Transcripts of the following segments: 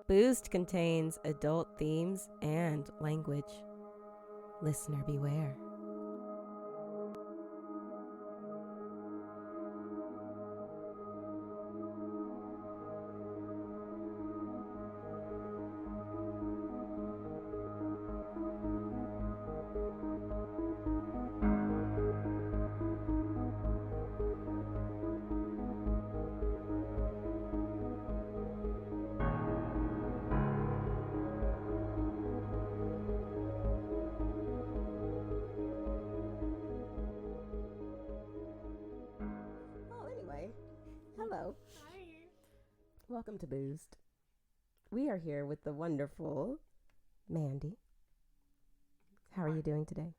Boosed contains adult themes and language. Listener beware. Hello. Hi. Welcome to Boosed. We are here with the wonderful Mandy. How are you doing today?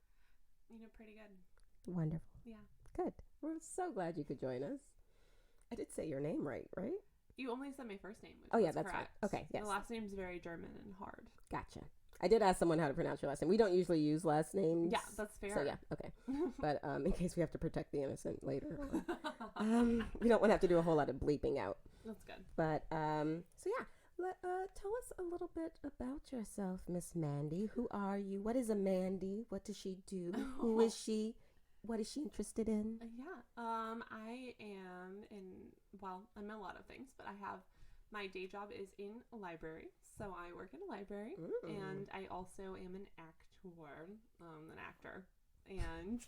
Pretty good. Wonderful. Yeah. Good. We're so glad you could join us. I did say your name right? You only said my first name. Which Oh, yeah, was that's correct. right. Okay, yes. The last name's very German and hard. Gotcha. I did ask someone how to pronounce your last name. We don't usually use last names. Yeah, that's fair. So, yeah, okay. But in case we have to protect the innocent later on, we don't want to have to do a whole lot of bleeping out. That's good. But, so yeah, tell us a little bit about yourself, Miss Mandy. Who are you? What is a Mandy? What does she do? Who is she? What is she interested in? I am I'm a lot of things, but my day job is in a library. So I work in a library, and I also am an actor, and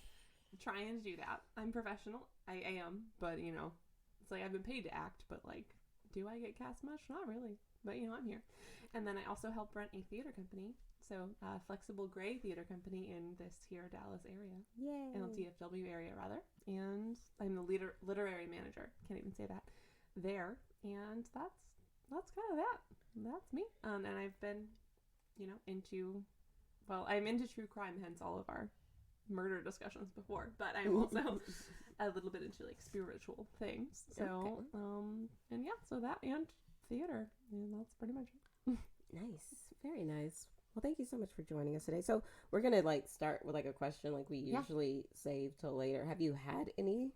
trying to do that. I'm professional. I am, but it's like I've been paid to act, but like, do I get cast much? Not really, but I'm here. And then I also help run a theater company, so Flexible Gray Theater Company in this here Dallas area. Yay. DFW area rather, and I'm the literary manager. Can't even say that there, and that's kind of that. That's me. And I've been, I'm into true crime, hence all of our murder discussions before, but I'm also a little bit into like spiritual things. So, okay. So that and theater, and that's pretty much it. Nice. Very nice. Well, thank you so much for joining us today. So we're going to start with a question like we usually save till later. Have you had any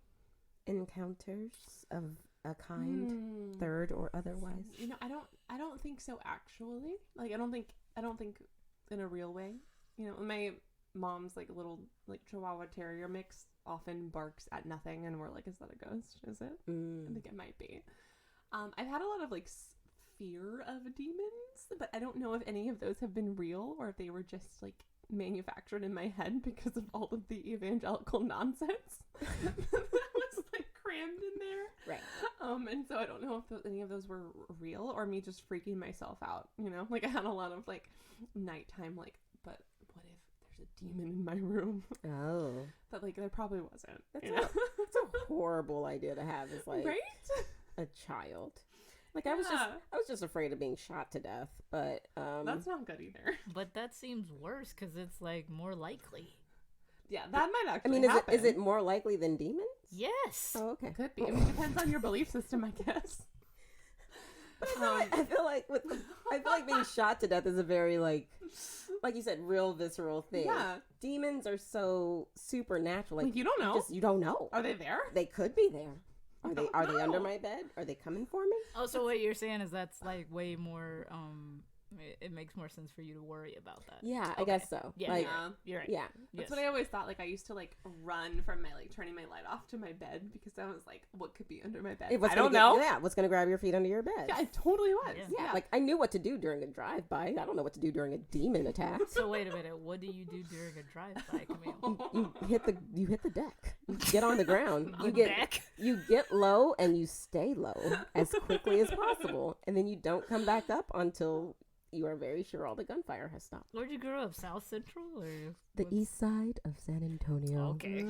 encounters of a kind, third or otherwise? I don't think so actually. Like I don't think in a real way. My mom's little Chihuahua Terrier mix often barks at nothing, and we're like, is that a ghost? Is it? I think it might be. I've had a lot of fear of demons, but I don't know if any of those have been real or if they were just manufactured in my head because of all of the evangelical nonsense that was crammed in there. Right. And so I don't know if any of those were real or me just freaking myself out. I had a lot of nighttime but what if there's a demon in my room? Oh. But there probably wasn't. That's a horrible idea to have as right? a child. I was just afraid of being shot to death, but that's not good either. But that seems worse because it's more likely. Yeah, that might actually. Is it more likely than demons? Yes. Oh, okay. Could be. It depends on your belief system, I guess. I feel like being shot to death is a very like you said, real visceral thing. Yeah. Demons are so supernatural. You don't know. You don't know. Are they there? They could be there. Are they under my bed? Are they coming for me? Oh, so what you're saying is that's way more it makes more sense for you to worry about that. Yeah, okay. I guess so. Yeah, you're right. Yeah. That's what I always thought. I used to run from my turning my light off to my bed because I was what could be under my bed? I don't know. Yeah, what's going to grab your feet under your bed? Yeah, it totally was. Yeah. I knew what to do during a drive-by. I don't know what to do during a demon attack. So wait a minute. What do you do during a drive-by, Camille? You hit the deck. You get on the ground. Deck? You get low and you stay low as quickly as possible, and then you don't come back up until you are very sure all the gunfire has stopped. Where'd you grow up? South Central or the east side of San Antonio? Okay.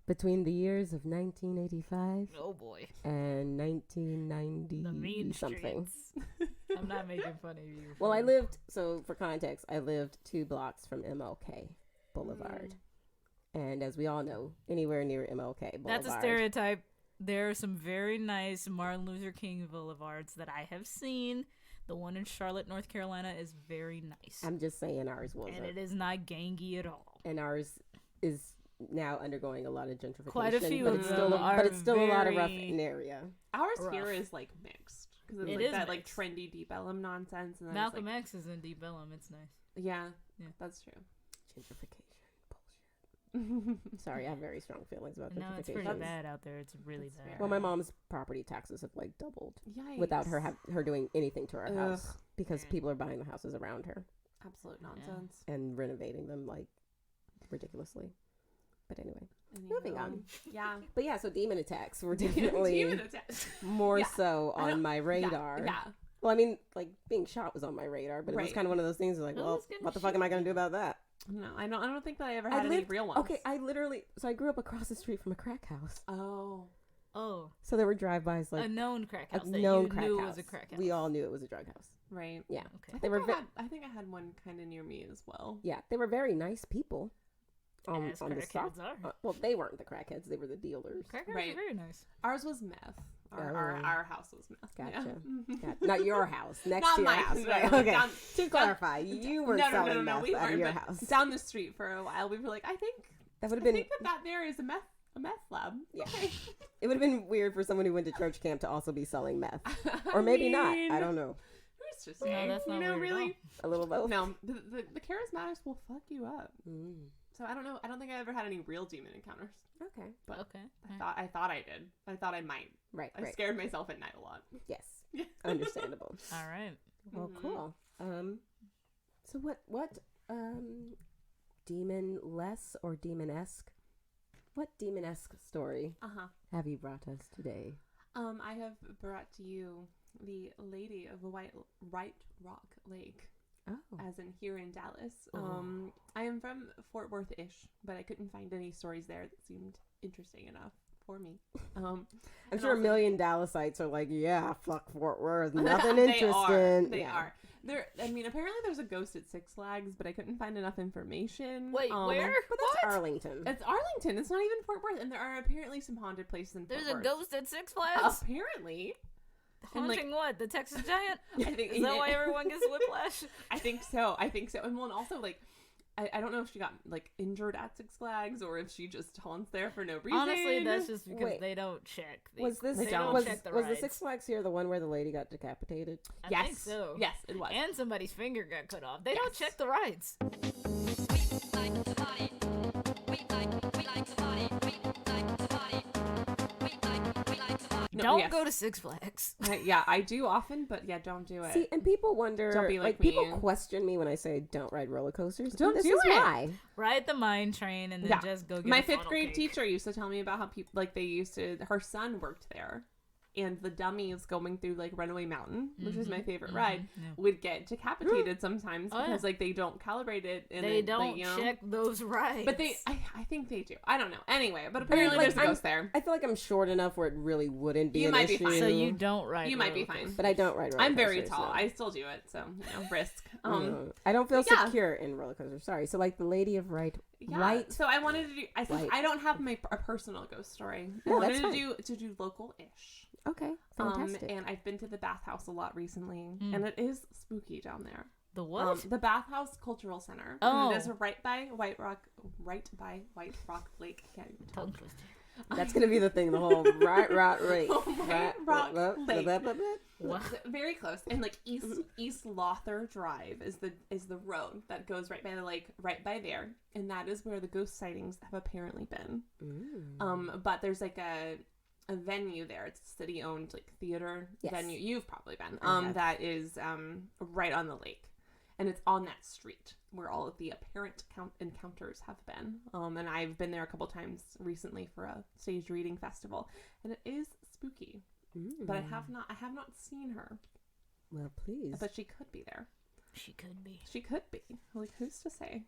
Between the years of 1985. Oh boy. And 1990 the mean something. I'm not making fun of you. Well, for context, I lived 2 blocks from MLK Boulevard. And as we all know, anywhere near MLK Boulevard. That's a stereotype. There are some very nice Martin Luther King Boulevards that I have seen. The one in Charlotte, North Carolina is very nice. I'm just saying ours wasn't. And it is not gangy at all. And ours is now undergoing a lot of gentrification. Quite a few but of it's them still, are but it's still a lot of rough in area. Ours here is mixed because it's It like is that like mixed. trendy Deep Ellum nonsense. And then Malcolm it's like, X is in Deep Ellum. It's nice. yeah, Yeah. that's true. Gentrification. Bullshit. Sorry, I have very strong feelings about No, gentrification. it's pretty bad out there. It's really That's bad. fair. Well, my mom's property taxes have like doubled Yikes. without her doing anything to our house Ugh. because Man. people are buying the houses around her Absolute nonsense. and renovating them like ridiculously. But anyway, moving on. Yeah. But yeah, so demon attacks were definitely Demon attacks. more Yeah. so I on don't- my radar. Yeah. Well, I mean, like being shot was on my radar, but it was Right. kind of one of those things like, Who well, was gonna what the fuck am I going to do about that? No, I don't think that I ever had any lived- real ones. Okay, I grew up across the street from a crack house. Oh. Oh, So there were drive-bys like a known crack a house that known you crack knew house. was a crack house. We all knew it was a drug house. Right. Yeah. Okay. They were I think I had one kind of near me as well. yeah, they were very nice people. As On the crackheads south. are. Well, they weren't the crackheads; they were the dealers. Crackheads Right. are very nice. Ours was meth. Our house was meth. Gotcha. Yeah. Yeah, not your house, next Not to your mine. house, No, right? no, Okay. down- To clarify, you were selling meth we out weren't, of your but house. down the street for a while. We were like, I think That would have I been think that there is a meth lab. Yeah. Okay. it would have been weird for someone who went to church camp to also be selling meth, or maybe not. I don't know. Who's to No, say? that's not weird at really. A little both. No, the charismatics will fuck you up. Mm. So I don't know. I don't think I ever had any real demon encounters. Okay. But Okay. I thought I did. I thought I might. Right. I Right. scared myself at night a lot. Yes. Understandable. All right. Well, Mhm. cool. So what demon-less or demon-esque? What demon-esque story Uh-huh. have you brought us today? I have brought to you the Lady of White Rock Lake, Oh. as in here in Dallas. Oh. I am from Fort Worth-ish, but I couldn't find any stories there that seemed interesting enough for me. I'm and sure a also- million Dallasites are like, yeah, fuck Fort Worth. Nothing They interesting. They Yeah. are. Apparently there's a ghost at Six Flags, but I couldn't find enough information. Wait, where? But that's Arlington. It's Arlington. It's not even Fort Worth, and there are apparently some haunted places in There's Fort a Worth. ghost at Six Flags? Apparently. And, like- Haunting what? The Texas Giant? I think Is that why everyone gets whiplash? I think so. And well, and also like, I don't know if she got like injured at Six Flags or if she just haunts there for no reason. Honestly, that's just because Wait. they don't check. Was this They don't was, check the was the rides. Six Flags here the one where the lady got decapitated? I Yes. think so. Yes, it was. And somebody's finger got cut off. They don't Yes. check the rides. No, Don't yes. go to Six Flags. Yeah, I do often, but yeah, don't do it. See, and people wonder, Don't be like people me. question me when I say don't ride roller coasters. Don't this do is it. why. Ride the mine train and then Yeah. just go get My a fifth funnel grade cake. teacher used to tell me about how people like they used to. Her son worked there, and the dummies going through like Runaway Mountain, which is my favorite ride, Yeah. would get decapitated sometimes Oh, yeah. because like they don't calibrate it. And They then, don't like, you know, check those rides. But I think they do. I don't know. Anyway, but I mean, apparently like, there's a ghost there. I feel like I'm short enough where it really wouldn't be You an might be issue. fine. So you don't ride. You might be roller fine. But I don't ride roller I'm very coasters, tall. no. I still do it, so risk. I don't feel but yeah. secure in roller coasters. Sorry. So like the Lady of Yeah. White. So I wanted to do. White. I don't have a personal ghost story. I No, wanted that's fine. to do local-ish. Okay, fantastic. And I've been to the bathhouse a lot recently, Mm. and it is spooky down there. The what? The Bathhouse Cultural Center. Oh. And it is right by White Rock Lake. I can't even talk. Tongue twister. That's gonna be the thing. The whole right, right. White Rock Lake. What? Very close, and like East Lother Drive is the road that goes right by the lake, right by there, and that is where the ghost sightings have apparently been. But there's like a venue there. It's a city-owned like theater Yes. venue. You've probably been. I have. That is right on the lake, and it's on that street where all of the apparent encounters have been. And I've been there a couple times recently for a staged reading festival, and it is spooky. But I have not seen her. Well, please. But she could be there. She could be. She could be. Like, who's to say?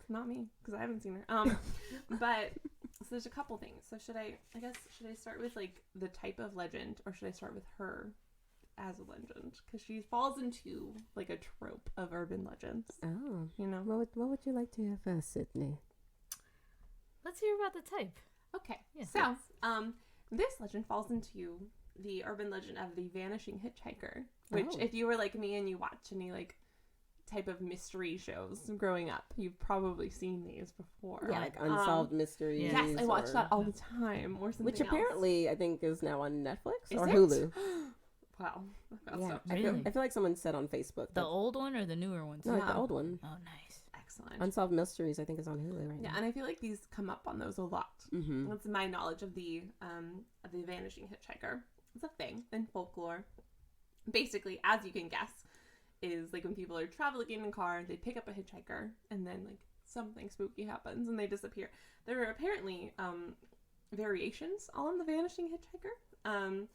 Not me, because I haven't seen her. But so there's a couple things. So should I start with like the type of legend, or should I start with her as a legend? Because she falls into like a trope of urban legends. Oh, You know. what would you like to hear first, Sydney? Let's hear about the type. Okay. Yeah. So this legend falls into the urban legend of the vanishing hitchhiker, which Oh. if you were like me and you watch any like type of mystery shows growing up, you've probably seen these before. Yeah, like Unsolved Mysteries. Yes, I watch or- that all the time, or something Which else. apparently I think is now on Netflix Is or it? Hulu. Wow. Yeah, Really? I feel like someone said on Facebook The that, old one or the newer ones? no, like the Yeah. old one. Oh, nice. Excellent. Unsolved Mysteries, I think, is on Hulu right Yeah, now. and I feel like these come up on those a lot. Mm-hmm. That's my knowledge of the vanishing hitchhiker. It's a thing in folklore. Basically, as you can guess, is like when people are traveling in a car, they pick up a hitchhiker, and then like something spooky happens and they disappear. There are apparently variations on the vanishing hitchhiker.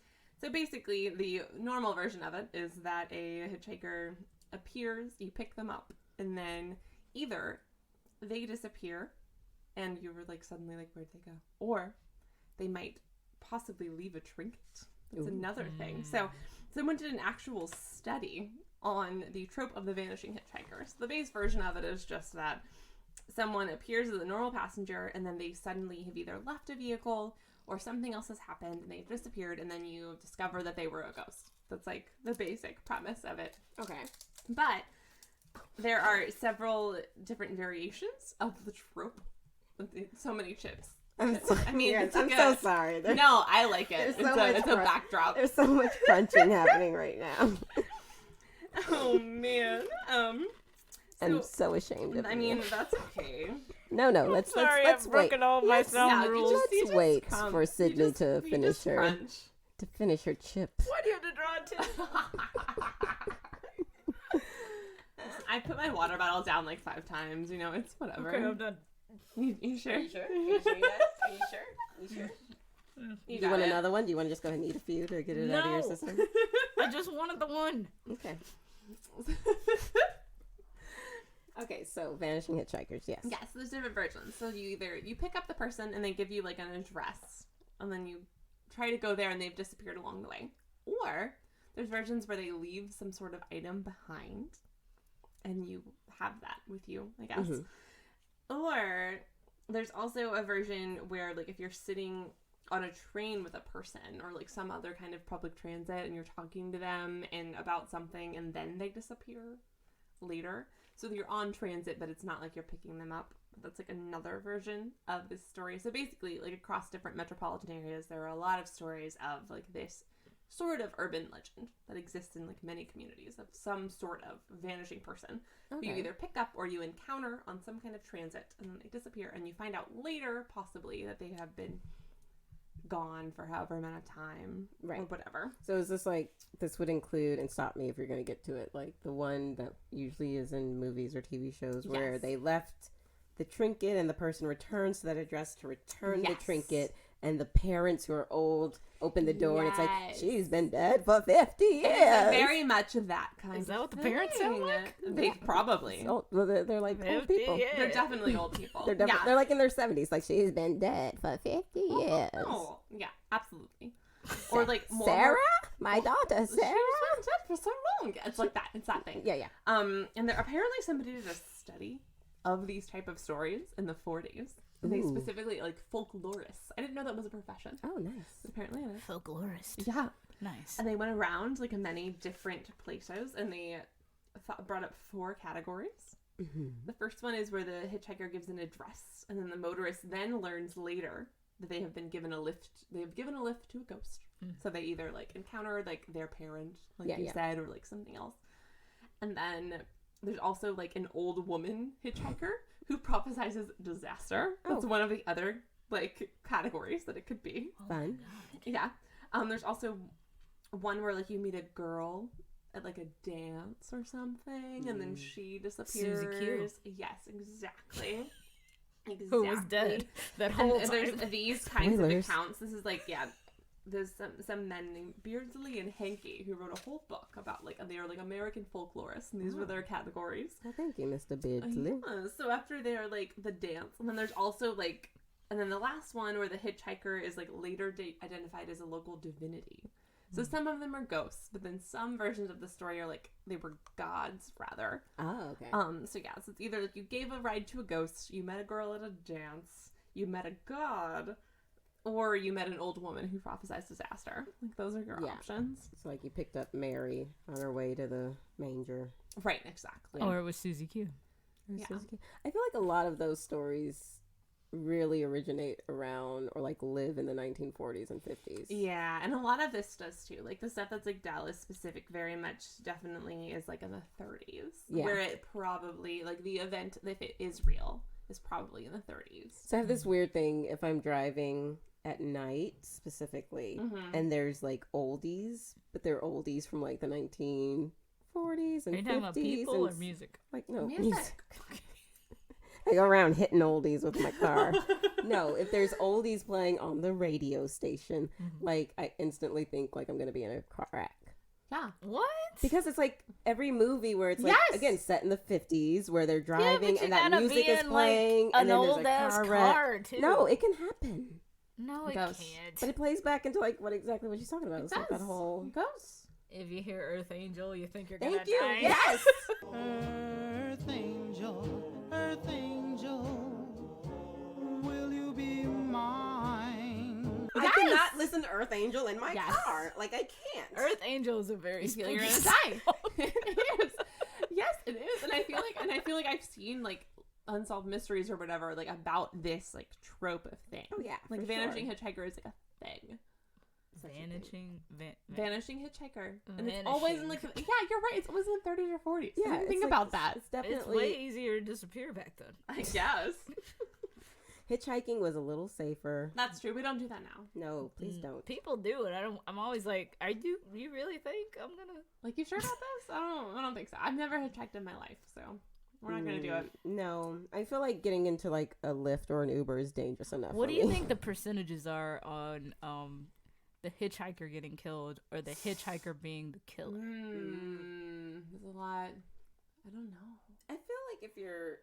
So basically, the normal version of it is that a hitchhiker appears, you pick them up, and then either they disappear and you were like suddenly like, where'd they go? Or they might possibly leave a trinket. That's another thing. So someone did an actual study on the trope of the vanishing hitchhiker. So the base version of it is just that someone appears as a normal passenger and then they suddenly have either left a vehicle or something else has happened and they've disappeared, and then you discover that they were a ghost. That's like the basic premise of it. Okay. But there are several different variations of the trope. So many chips. I'm sorry. I mean, Yes, it's I'm like so a- sorry. No, I like it. There's It's, so a, much it's a crunch. backdrop. There's so much crunching happening right now. Oh man. I'm so ashamed of I you. mean, that's okay. No, let's Sorry, let's I've wait. broken all my sound you rules. just- Let's wait come. for You Sydney just- to you finish just her crunch. chips. Why do you have to draw attention? I put my water bottle down like 5 times. You know, it's whatever. Okay, I'm done. You sure? Are you sure? You sure? You Do got you want it. another one? Do you want to just go ahead and eat a few to get it out of your No. system? I just wanted the one. Okay. Okay, so vanishing hitchhikers, yes. Yes, there's different versions. So you pick up the person and they give you like an address, and then you try to go there and they've disappeared along the way. Or there's versions where they leave some sort of item behind, and you have that with you, I guess. Mhm. Or there's also a version where like if you're sitting on a train with a person or like some other kind of public transit and you're talking to them and about something and then they disappear later. So you're on transit, but it's not like you're picking them up. That's like another version of this story. So basically, like across different metropolitan areas, there are a lot of stories of like this sort of urban legend that exists in like many communities of some sort of vanishing person who you either pick up or you encounter on some kind of transit and then they disappear, and you find out later possibly that they have been gone for however amount of time or whatever. So is this like, this would include, and stop me if you're going to get to it, like the one that usually is in movies or TV shows where Yes. they left the trinket and the person returns to that address to return the Yes. trinket, and the parents who are old open the door and it's like, Yes. she's been dead for 50 years. It's very much of that kind of Is that what the parents sound thing. like? They probably. Oh, well, they're like old 50 people. years. They're definitely old people. They're they're like in their 70s. Like, she's been dead for 50 years. Oh, yeah, absolutely. Or like more Sarah? My daughter, She's Sarah? been dead for so long. It's like that. It's that thing. Yeah. And there apparently somebody did a study of these type of stories in the 40s. And they Ooh. specifically like folklorists. I didn't know that was a profession. Oh, nice. But apparently it is. Folklorist. Yeah. Nice. And they went around like many different places, and they brought up 4 categories. Mm-hmm. The first one is where the hitchhiker gives an address, and then the motorist then learns later that they have been given a lift. They have given a lift to a ghost. So they either like encounter like their parent, like you said, or like something else. And then there's also like an old woman hitchhiker who prophesizes disaster. That's one of the other like categories that it could be. Fun. Yeah. There's also one where like you meet a girl at like a dance or something, and then she disappears. Susie Q. Yes, exactly. Who was dead that whole And time. there's these kinds Spoilers. of accounts. This is like, there's some men named Beardsley and Hankey who wrote a whole book about like, they are like American folklorists, and these were their categories. Well, thank you, Mr. Beardsley. So after they're like the dance, and then there's also like, and then the last one where the hitchhiker is like later identified as a local divinity. So some of them are ghosts, but then some versions of the story are like they were gods rather. Oh, okay. So yeah, so it's either like you gave a ride to a ghost, you met a girl at a dance, you met a god, or you met an old woman who prophesied disaster. Like those are your options. It's like you picked up Mary on her way to the manger. Right, exactly. Or it was Susie Q. Yeah. I feel like a lot of those stories really originate around or like live in the 1940s and 50s. Yeah, and a lot of this does too. Like the stuff that's like Dallas specific very much definitely is like in the 30s. Yeah. Where it probably, like the event, if it is real, is probably in the 30s. So I have this weird thing if I'm driving at night specifically, and there's like oldies, but they're oldies from like the 1940s and 50s. Are you talking about people or and music? Like, no, Music. I go around hitting oldies with my car. No, if there's oldies playing on the radio station, like I instantly think like I'm gonna be in a car wreck. Yeah. What? Because it's like every movie where it's like again set in the 50s where they're driving and that music is playing like, and then there's old a ass car car wreck. too. No, it can happen. No, it Ghosts. can't. But it plays back into like what she's talking about. It's like that whole Ghosts. If you hear Earth Angel, you think you're gonna Thank you. die. Yes. Earth Angel, will you be mine? I cannot listen to Earth Angel in my car. Like I can't. Earth Angel is a very You feel spooky you're gonna die. It is. Yes, it is. And I feel like I've seen like unsolved mysteries or whatever like about this like trope of thing. Oh yeah, Like for vanishing sure. hitchhiker is like a thing. Vanishing hitchhiker, and it's always in like you're right. It's always in the 30s or 40s. Yeah, I didn't think like, about that. It's definitely It's way easier to disappear back then. I guess hitchhiking was a little safer. that's true. We don't do that now. No, please don't. People do it. I'm always like, you really think I'm gonna? Like, you sure about this? I don't think so. I've never hitchhiked in my life, so we're not gonna do it. No, I feel like getting into like a Lyft or an Uber is dangerous enough. What for do you me. think the percentages are on the hitchhiker getting killed or the hitchhiker being the killer? There's a lot. I don't know. I feel like if you're,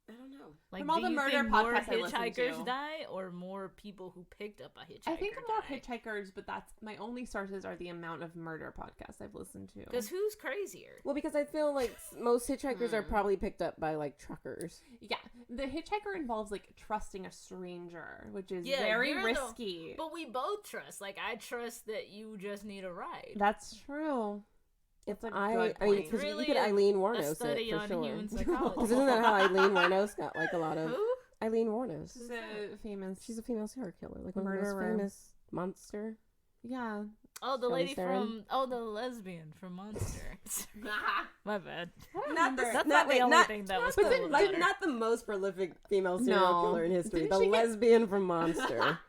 I don't know. Like, From all do the you murder think more podcasts I listen hitchhikers to. die or more people who picked up a hitchhiker? I think more die? hitchhikers, but that's my only sources are the amount of murder podcasts I've listened to. Because who's crazier? Well, because I feel like most hitchhikers are probably picked up by like truckers. Yeah, the hitchhiker involves like trusting a stranger, which is Yeah, very you're risky. But we both trust. Like, I trust that you just need a ride. That's true. If That's a I good mean, point. because Really you could a- Eileen a Warnos study it for on sure. human psychology. Because isn't that how Eileen Warnos got like a lot of Who? Eileen Warnos? She's a famous. She's a female serial killer, like one of the most Murderer. famous monster. Yeah. Oh, the Shelley lady Theron? the lesbian from Monster. My bad. Not the, That's not, not the wait, only not, thing that was but cool then, about like, her. not the most prolific female serial No. killer in history. Didn't The she get- lesbian from Monster.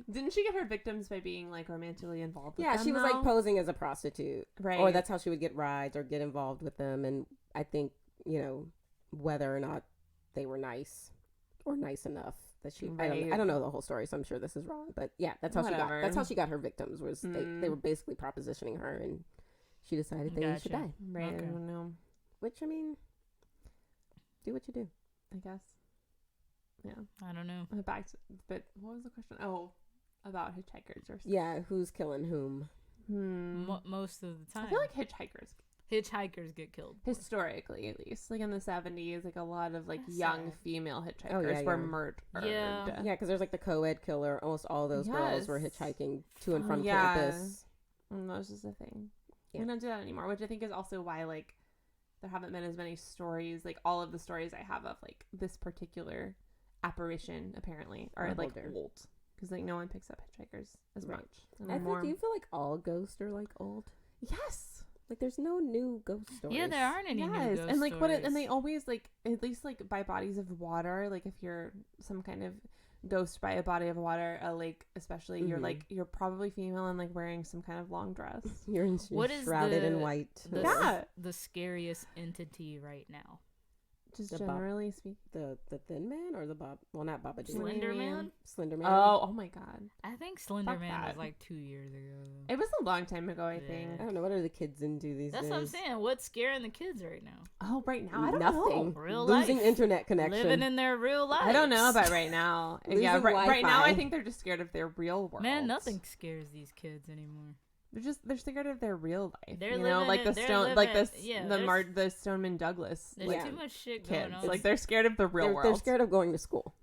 Didn't she get her victims by being like romantically involved with Yeah, them, she was though? like posing as a prostitute, Right. or that's how she would get rides or get involved with them. And I think whether or not they were nice or nice enough that she. Right. I don't know the whole story, so I'm sure this is wrong. But yeah, that's how Whatever. That's how she got her victims. Was they were basically propositioning her, and she decided they should Gotcha. die. Right. Okay. I don't know. Which I mean, do what you do. I guess. Yeah. I don't know. But what was the question? Oh, about hitchhikers or something. Yeah, who's killing whom? Most of the time. I feel like hitchhikers get killed. historically, at least, like in the 70s, like a lot of like That's young sad. female hitchhikers Oh, yeah, were yeah. murdered. Yeah. Yeah, because there's like the co-ed killer. Almost all those girls were Yes. hitchhiking to and from Yeah. campus. And that was just a thing. Yeah. We don't do that anymore, which I think is also why like there haven't been as many stories. Like all of the stories I have of like this particular apparition apparently are Are like older. old because like no one picks up hitchhikers as Right. much I anymore. do you feel like all ghosts are like old? Yes. Like there's no new ghost stories. Yeah, there aren't any new Yes, ghost and like stories. and they always like at least like by bodies of water. Like if you're some kind of ghost by a body of water, a lake especially, you're Mhm. like you're probably female and like wearing some kind of long dress. You're What is shrouded in the- white. the, Yeah. the scariest entity right now. Just The generally speaking. The Thin Man or the Bob? Well, not Baba Doo. Slender Slender Man. Man? Slender Man. Oh my god. I think Slender Fuck Man was that. like 2 years ago. It was a long time ago, I Yeah. think. I don't know. What are the kids into these That's days? what I'm saying. What's scaring the kids right now? Oh, right now I don't Nothing. know. Real Losing life. internet connection. Living in their real life. I don't know about right now. Yeah, Losing right now I Wi-Fi. think they're just scared of their real world. Man, nothing scares these kids anymore. They're scared of their real life. They're you know, living like in- the they're stone, like living- this, yeah, the Stoneman Douglas There's like, too much shit kids. going on. Like they're scared of the real world. They're scared of going to school.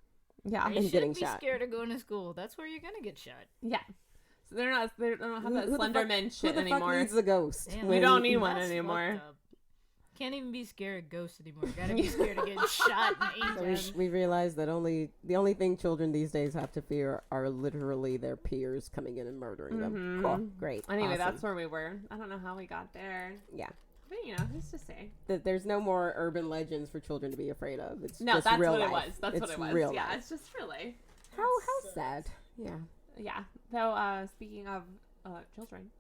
Yeah, You and should getting be shot. scared of going to school. That's where you're gonna get shot. yeah. So they don't have Who- that who the Slender fuck- Man Who shit the fuck anymore. needs a ghost? Damn, We when- don't need one That's anymore. fucked up. Can't even be scared of ghosts anymore. Gotta be scared of getting shot and So we realized that the only thing children these days have to fear are literally their peers coming in and murdering them. Cool. Great. Anyway, Awesome. that's where we were. I don't know how we got there. Yeah. But, you know, who's to say? That there's no more urban legends for children to be afraid of. It's No, just that's real what life. it was. That's what It's it was. real Yeah, life. it's just real life. How sad. Yeah. Yeah. So, speaking of children,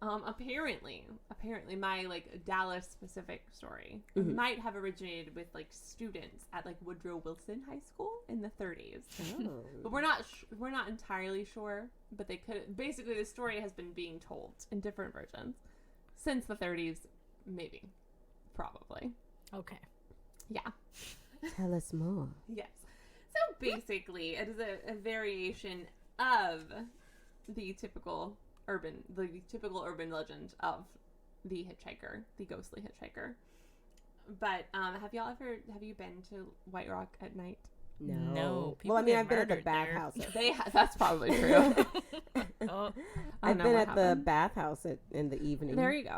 apparently my like Dallas specific story might have originated with like students at like Woodrow Wilson High School in the 30s. Oh. But we're not entirely sure. But they could basically the story has been being told in different versions since the 30s, maybe, probably. Okay. Yeah. Tell us more. Yes. So basically, it is a variation of the typical urban legend of the hitchhiker, the ghostly hitchhiker. But have you been to White Rock at night? No. Well, I mean, People I've been at the get murdered bathhouse. That's probably true. Oh, I've been at the bathhouse in the evening. There you go.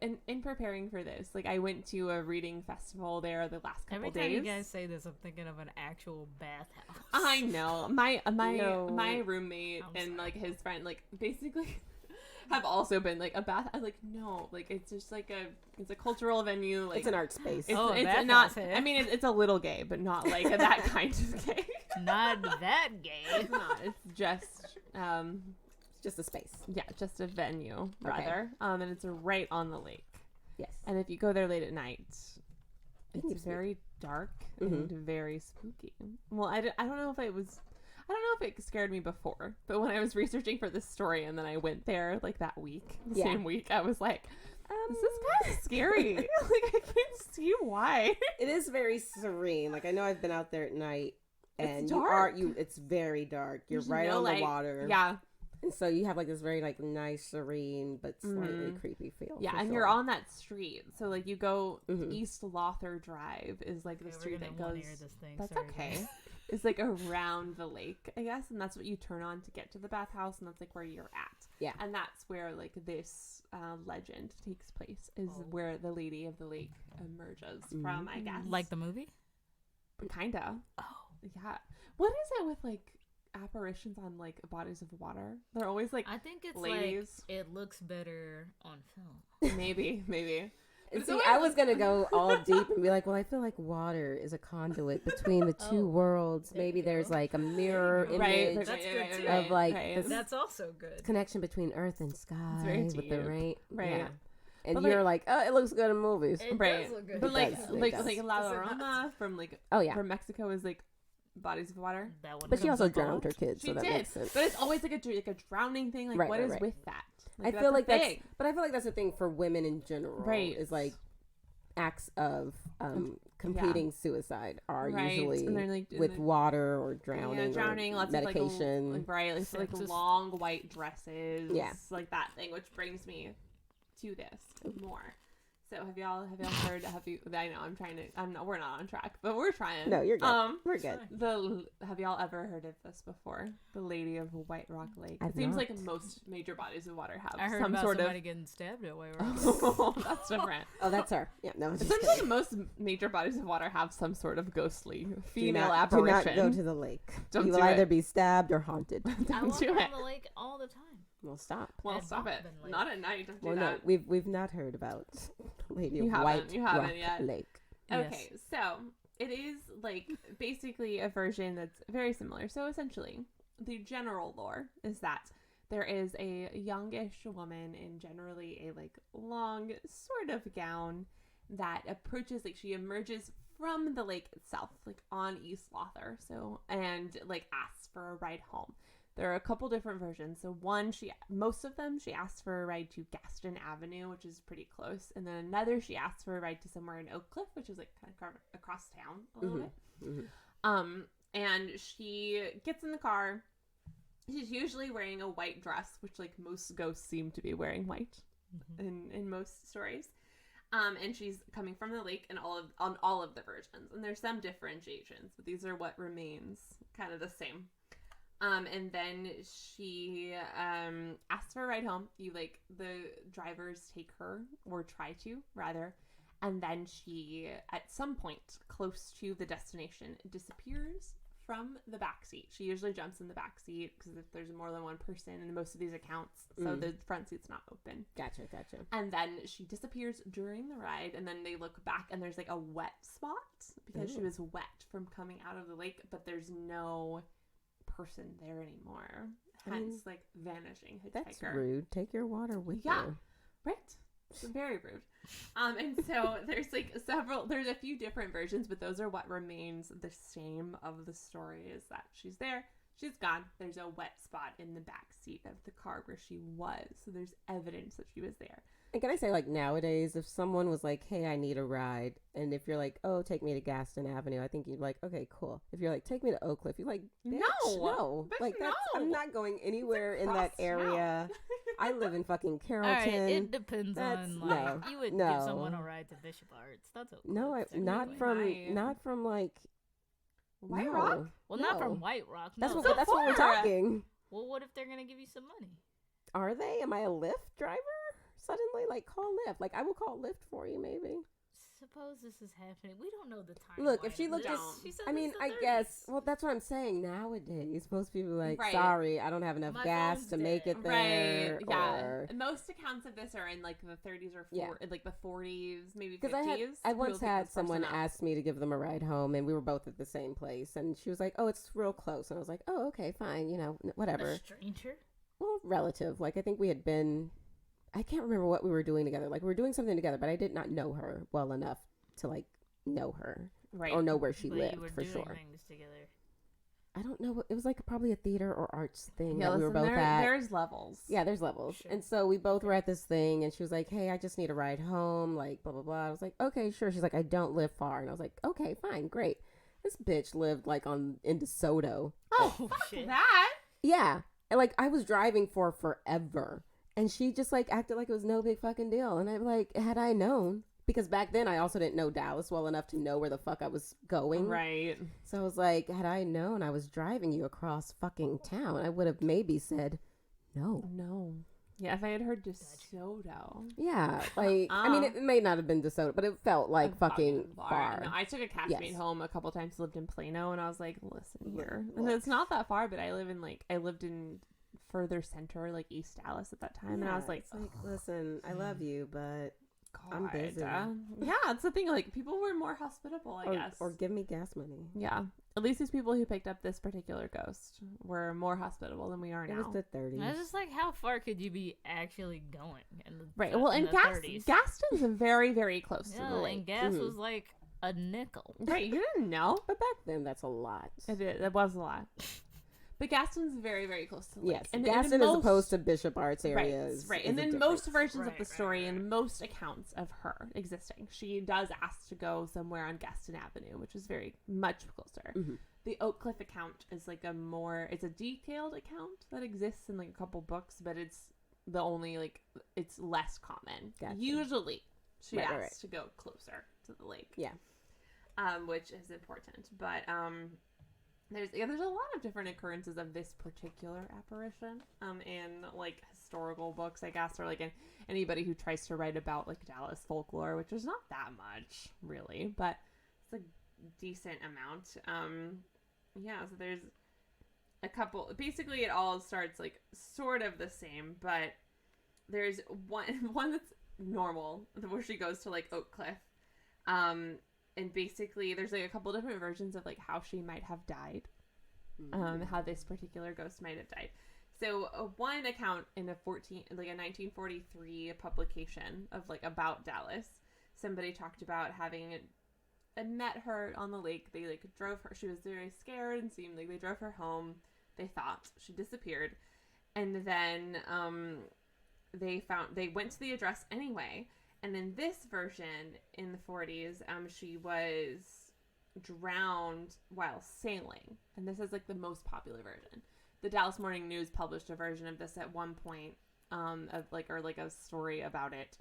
And in preparing for this, like I went to a reading festival there the last couple every days. time you guys say this, I'm thinking of an actual bathhouse. I know. My No. my roommate I'm and sorry. like his friend like basically have also been like a bath. I'm like, no, like it's just like it's a cultural venue. Like It's an art space. It's, Oh, it's bathhouse, not. eh? I mean, it's a little gay, but not like that kind of gay. Not that gay. It's not. It's just It's just a space. yeah, just a venue Okay. rather. And it's right on the lake. Yes. And if you go there late at night, It can it's be very dark Mhm. and very spooky. Well, I don't know if it was. I don't know if it scared me before, but when I was researching for this story and then I went there like that week, the Yeah. same week, I was like, this is kind of scary. Like, I can't see why. It is very serene. Like I know I've been out there at night, and It's you dark. it's very dark. You're There's right no on the light. water. Yeah. And so you have like this very like nice, serene, but slightly Mhm. creepy feel. Yeah, for and sure. you're on that street. So, like, you go Mhm. East Lothar Drive is, like, the Okay, we're street gonna that one-ear goes... this thing. That's Sorry, okay. guys. It's, like, around the lake, I guess. And that's what you turn on to get to the bathhouse. And that's, like, where you're at. Yeah. And that's where, like, this legend takes place. Is Oh. where the Lady of the Lake emerges from, I guess. Like the movie? Kinda. Oh. Yeah. What is it with, like, apparitions on, like, bodies of water? They're always, like, I think it's ladies. like it looks better on film. maybe. But And it's see, always I was gonna go all deep and be like, well, I feel like water is a conduit between the two Oh, worlds. there Maybe you there's go. like a mirror There you go. image Right, That's right, good right, too. right, of like right. this That's also good. connection between earth and sky very with the deep. rain. Right. Yeah. And But, you're like, oh, it looks good in movies. It Right. does look good. But like does, it like does. like La Does it Llorona from like Oh yeah, from Mexico is like bodies of water. That one but she comes also up drowned her gold. kids, She so that did, makes sense. but it's always like a drowning thing. Like Right, what right, is right. with that? I Like, feel like a that's, thing. but I feel like that's the thing for women in general. Right. Is like acts of competing suicide are Right. usually And they're, like, with and water or drowning, drowning, or lots medication. of like right, it's like Sexist. long white dresses, Yeah. like that thing, which brings me to this more. So have y'all heard? I know we're not on track, but we're trying. No, you're good. We're good. Have y'all ever heard of this before? The Lady of White Rock Lake. I've It seems like not. most major bodies of water have I heard some about sort somebody of. getting stabbed at White Rock. Oh, that's different. Oh, that's her. Yeah, no, It just seems kidding. like most major bodies of water have some sort of ghostly Do female not apparition. go to the lake. Don't You do will either it. be stabbed or haunted. I Don't walk do around it. the lake all the time. Well, stop. Well, At stop it. Bachman Lake. Not at night. Don't do Well, no, that. we've not heard about Lady You of haven't- White you haven't Rock yet. Lake. Okay, so it is like basically a version that's very similar. So essentially, the general lore is that there is a youngish woman in generally a like long sort of gown that approaches, like she emerges from the lake itself, like on East Lothar. So, and like asks for a ride home. There are a couple different versions. So most of them, she asks for a ride to Gaston Avenue, which is pretty close. And then another, she asks for a ride to somewhere in Oak Cliff, which is like kind of across town a little bit. Mhm. And she gets in the car. She's usually wearing a white dress, which like most ghosts seem to be wearing white in most stories. And she's coming from the lake on all of the versions. And there's some differentiations, but these are what remains kind of the same. And then she asks for a ride home. The drivers take her, or try to, rather. And then she, at some point close to the destination, disappears from the back seat. She usually jumps in the back seat because if there's more than one person in most of these accounts, so the front seat's not open. Gotcha. And then she disappears during the ride, and then they look back, and there's like a wet spot because she was wet from coming out of the lake, but there's no person there anymore. Hence, like, vanishing hitchhiker. That's rude. Take your water with you. Right. It's very rude. And so there's like there's a few different versions, but those are what remains the same of the story, is that she's there, she's gone, there's a wet spot in the back seat of the car where she was, so there's evidence that she was there. And can I say, like, nowadays, if someone was like, hey, I need a ride, and if you're like, oh, take me to Gaston Avenue, I think you'd like, okay, cool. If you're like, take me to Oak Cliff, you're like, no. Bitch, Like, no. I'm not going anywhere in that area. I live in fucking Carrollton. All right, it depends on, like, you would give someone a ride to Bishop Arts. That's okay. No, not from like White Rock. Well, not from White Rock. No. That's what we're talking. Well, what if they're gonna give you some money? Are they? Am I a Lyft driver? Suddenly, like, call Lyft. Like, I will call Lyft for you, maybe. Suppose this is happening. We don't know the time. Look, if she looked at, I mean, I guess. Well, that's what I'm saying. Nowadays, most people are like, sorry, I don't have enough gas to make it there. Right. Yeah. Most accounts of this are in like the 30s or like the 40s, maybe 50s. Because I once had someone ask me to give them a ride home, and we were both at the same place, and she was like, "Oh, it's real close," and I was like, "Oh, okay, fine, you know, whatever." A stranger? Well, relative. Like, I think we had been. I can't remember what we were doing together. Like, we were doing something together, but I did not know her well enough to, like, know her. Right. Or know where she but lived, you were for doing sure. Things together. I don't know. It was, like, probably a theater or arts thing Yeah, that we were both at. There's levels. Yeah, there's levels. Sure. And so we both were at this thing, and she was like, hey, I just need a ride home, like, blah, blah, blah. I was like, okay, sure. She's like, I don't live far. And I was like, okay, fine, great. This bitch lived, like, in DeSoto. Oh, fuck shit. that. Yeah. And, like, I was driving for forever. And she just, like, acted like it was no big fucking deal. And I'm like, had I known, because back then I also didn't know Dallas well enough to know where the fuck I was going. Right. So I was like, had I known I was driving you across fucking town, I would have maybe said no. No. Yeah, if I had heard DeSoto. Yeah, like, I mean, it may not have been DeSoto, but it felt like fucking far. No, I took a castmate home a couple times, lived in Plano, and I was like, listen here. And it's not that far, but I lived in further center, like East Dallas at that time, and I was like, listen, I love you, but God. I'm busy. Yeah, it's the thing. Like, people were more hospitable, I guess. Or give me gas money. Yeah. At least these people who picked up this particular ghost were more hospitable than we are now. It was the 30s. I was just like, how far could you be actually going? Right. Well, and 30s? Gaston's very, very close to the lake. And gas was like a nickel. Right. You didn't know. But back then, that's a lot. It was a lot. But Gaston's very, very close to the lake. Yes, and Gaston as opposed to Bishop Arts areas. Right. And then most versions of the story and most accounts of her existing, she does ask to go somewhere on Gaston Avenue, which is very much closer. Mm-hmm. The Oak Cliff account is like it's a detailed account that exists in like a couple books, but it's the only, like, it's less common. Gotcha. Usually she asks to go closer to the lake. Yeah. Which is important. But, there's a lot of different occurrences of this particular apparition in, like, historical books, I guess, or like anybody who tries to write about, like, Dallas folklore, which is not that much, really, but it's a decent amount. So there's a couple. Basically, it all starts, like, sort of the same, but there's one that's normal, where she goes to, like, Oak Cliff, and basically, there's, like, a couple different versions of, like, how she might have died. How this particular ghost might have died. So, one account in a 1943 publication of, like, about Dallas, somebody talked about having met her on the lake. They, like, drove her. She was very scared and seemed like they drove her home. They thought she disappeared. And then, they went to the address anyway. And in this version, in the 40s, she was drowned while sailing. And this is, like, the most popular version. The Dallas Morning News published a version of this at one point, of, like, or, like, a story about it,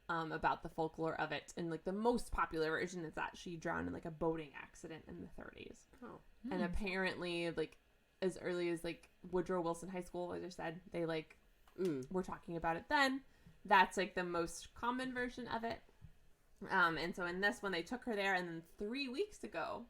about the folklore of it. And, like, the most popular version is that she drowned in, like, a boating accident in the 30s. Oh. And apparently, like, as early as, like, Woodrow Wilson High School, as I said, they, like, were talking about it then. That's, like, the most common version of it. And so in this one, they took her there, and then 3 weeks ago,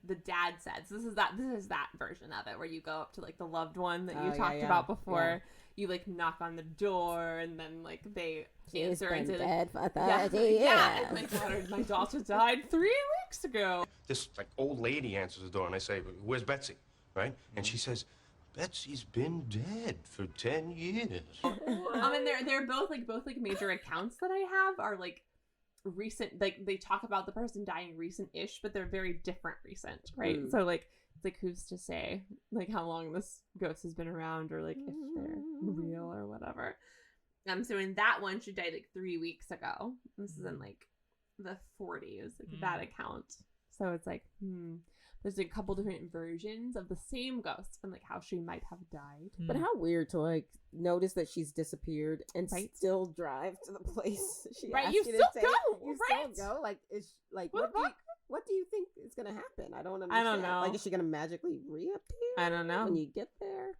the dad said, so this is that version of it, where you go up to like the loved one that you talked about before. You like knock on the door, and then like they answer and say, dead for 30 years. Yeah, my daughter died 3 weeks ago. This like old lady answers the door, and I say, "Where's Betsy?" Right? And she says, "Betsy's been dead for 10 years." And they're both major accounts that I have are like recent, like they talk about the person dying recent-ish, but they're very different recent, right? So like it's like who's to say like how long this ghost has been around, or like if they're real or whatever. So in that one, she died like 3 weeks ago. This is in like the 40s, like that account. So it's like there's a couple different versions of the same ghost and like how she might have died. But how weird to like notice that she's disappeared and still drive to the place she asked you you still to take. go. You still go. Like is like What what do you think is gonna happen? I don't understand. I don't know. Like is she gonna magically reappear? I don't know. When you get there,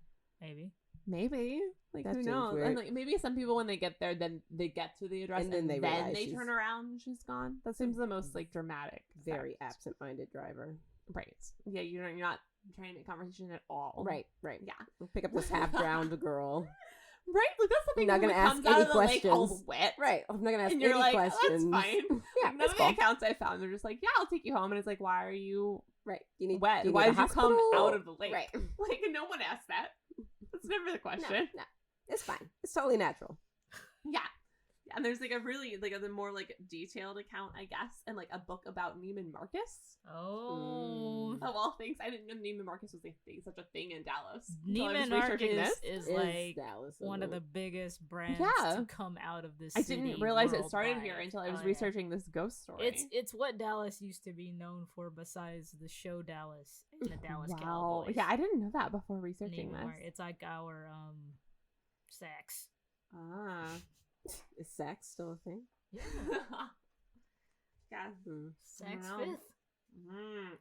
Maybe. Like, That who seems knows? weird. And like maybe some people when they get there, then they get to the address And then they realize she's turn around and she's gone. That seems the most like dramatic. very effect. absent-minded driver. Right. Yeah, you're not trying to make conversation at all. Right. Yeah. We'll pick up this half-drowned girl. Right? Like that's the thing. Not gonna when it ask comes any out of the lake all questions. wet. Right. I'm not gonna ask And any you're like, questions. that's fine. Yeah, Like, none that's of the cool. accounts I found, they're just like, yeah, I'll take you home. And it's like, why are you Right. You need wet? do you Why need did a you come hospital? out of the lake? Right. Like, no one asked that. That's never the question. No. It's fine. It's totally natural. Yeah. And there's like a really like a more like detailed account, I guess, and like a book about Neiman Marcus. Oh. Of all things, I didn't know Neiman Marcus was such a thing in Dallas. until I was Neiman researching Marcus this. is like Dallas, one isn't of it? the biggest brands Yeah. to come out of this I city didn't realize it started worldwide. here until I was Oh, yeah. researching this ghost story. It's what Dallas used to be known for, besides the show Dallas and the Dallas wow. Cowboys. Yeah, I didn't know that before researching Neiman this. Mar- It's like our Saks. Ah. Is sex still a thing? Yeah. Yeah. Saks Wow. Fifth.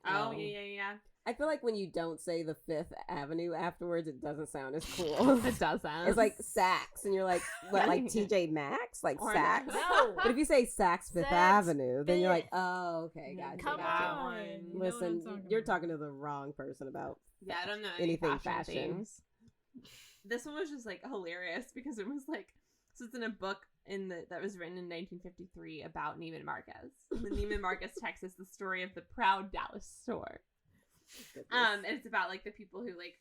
Oh, yeah. I feel like when you don't say the Fifth Avenue afterwards, it doesn't sound as cool. It doesn't. It's like Saks, and you're like, what, like TJ Maxx? Like Or Saks? No. But if you say Saks Fifth Saks Avenue, then you're like, Fifth. oh, okay, gotcha. Come gotcha. on. You know what I'm Listen, talking you're about. talking to the wrong person about Yeah, I don't know anything fashion fashion. things. This one was just like hilarious because it was like, so it's in a book that was written in 1953 about Neiman Marcus. The Neiman Marcus text is the story of the proud Dallas store. And it's about like the people who like,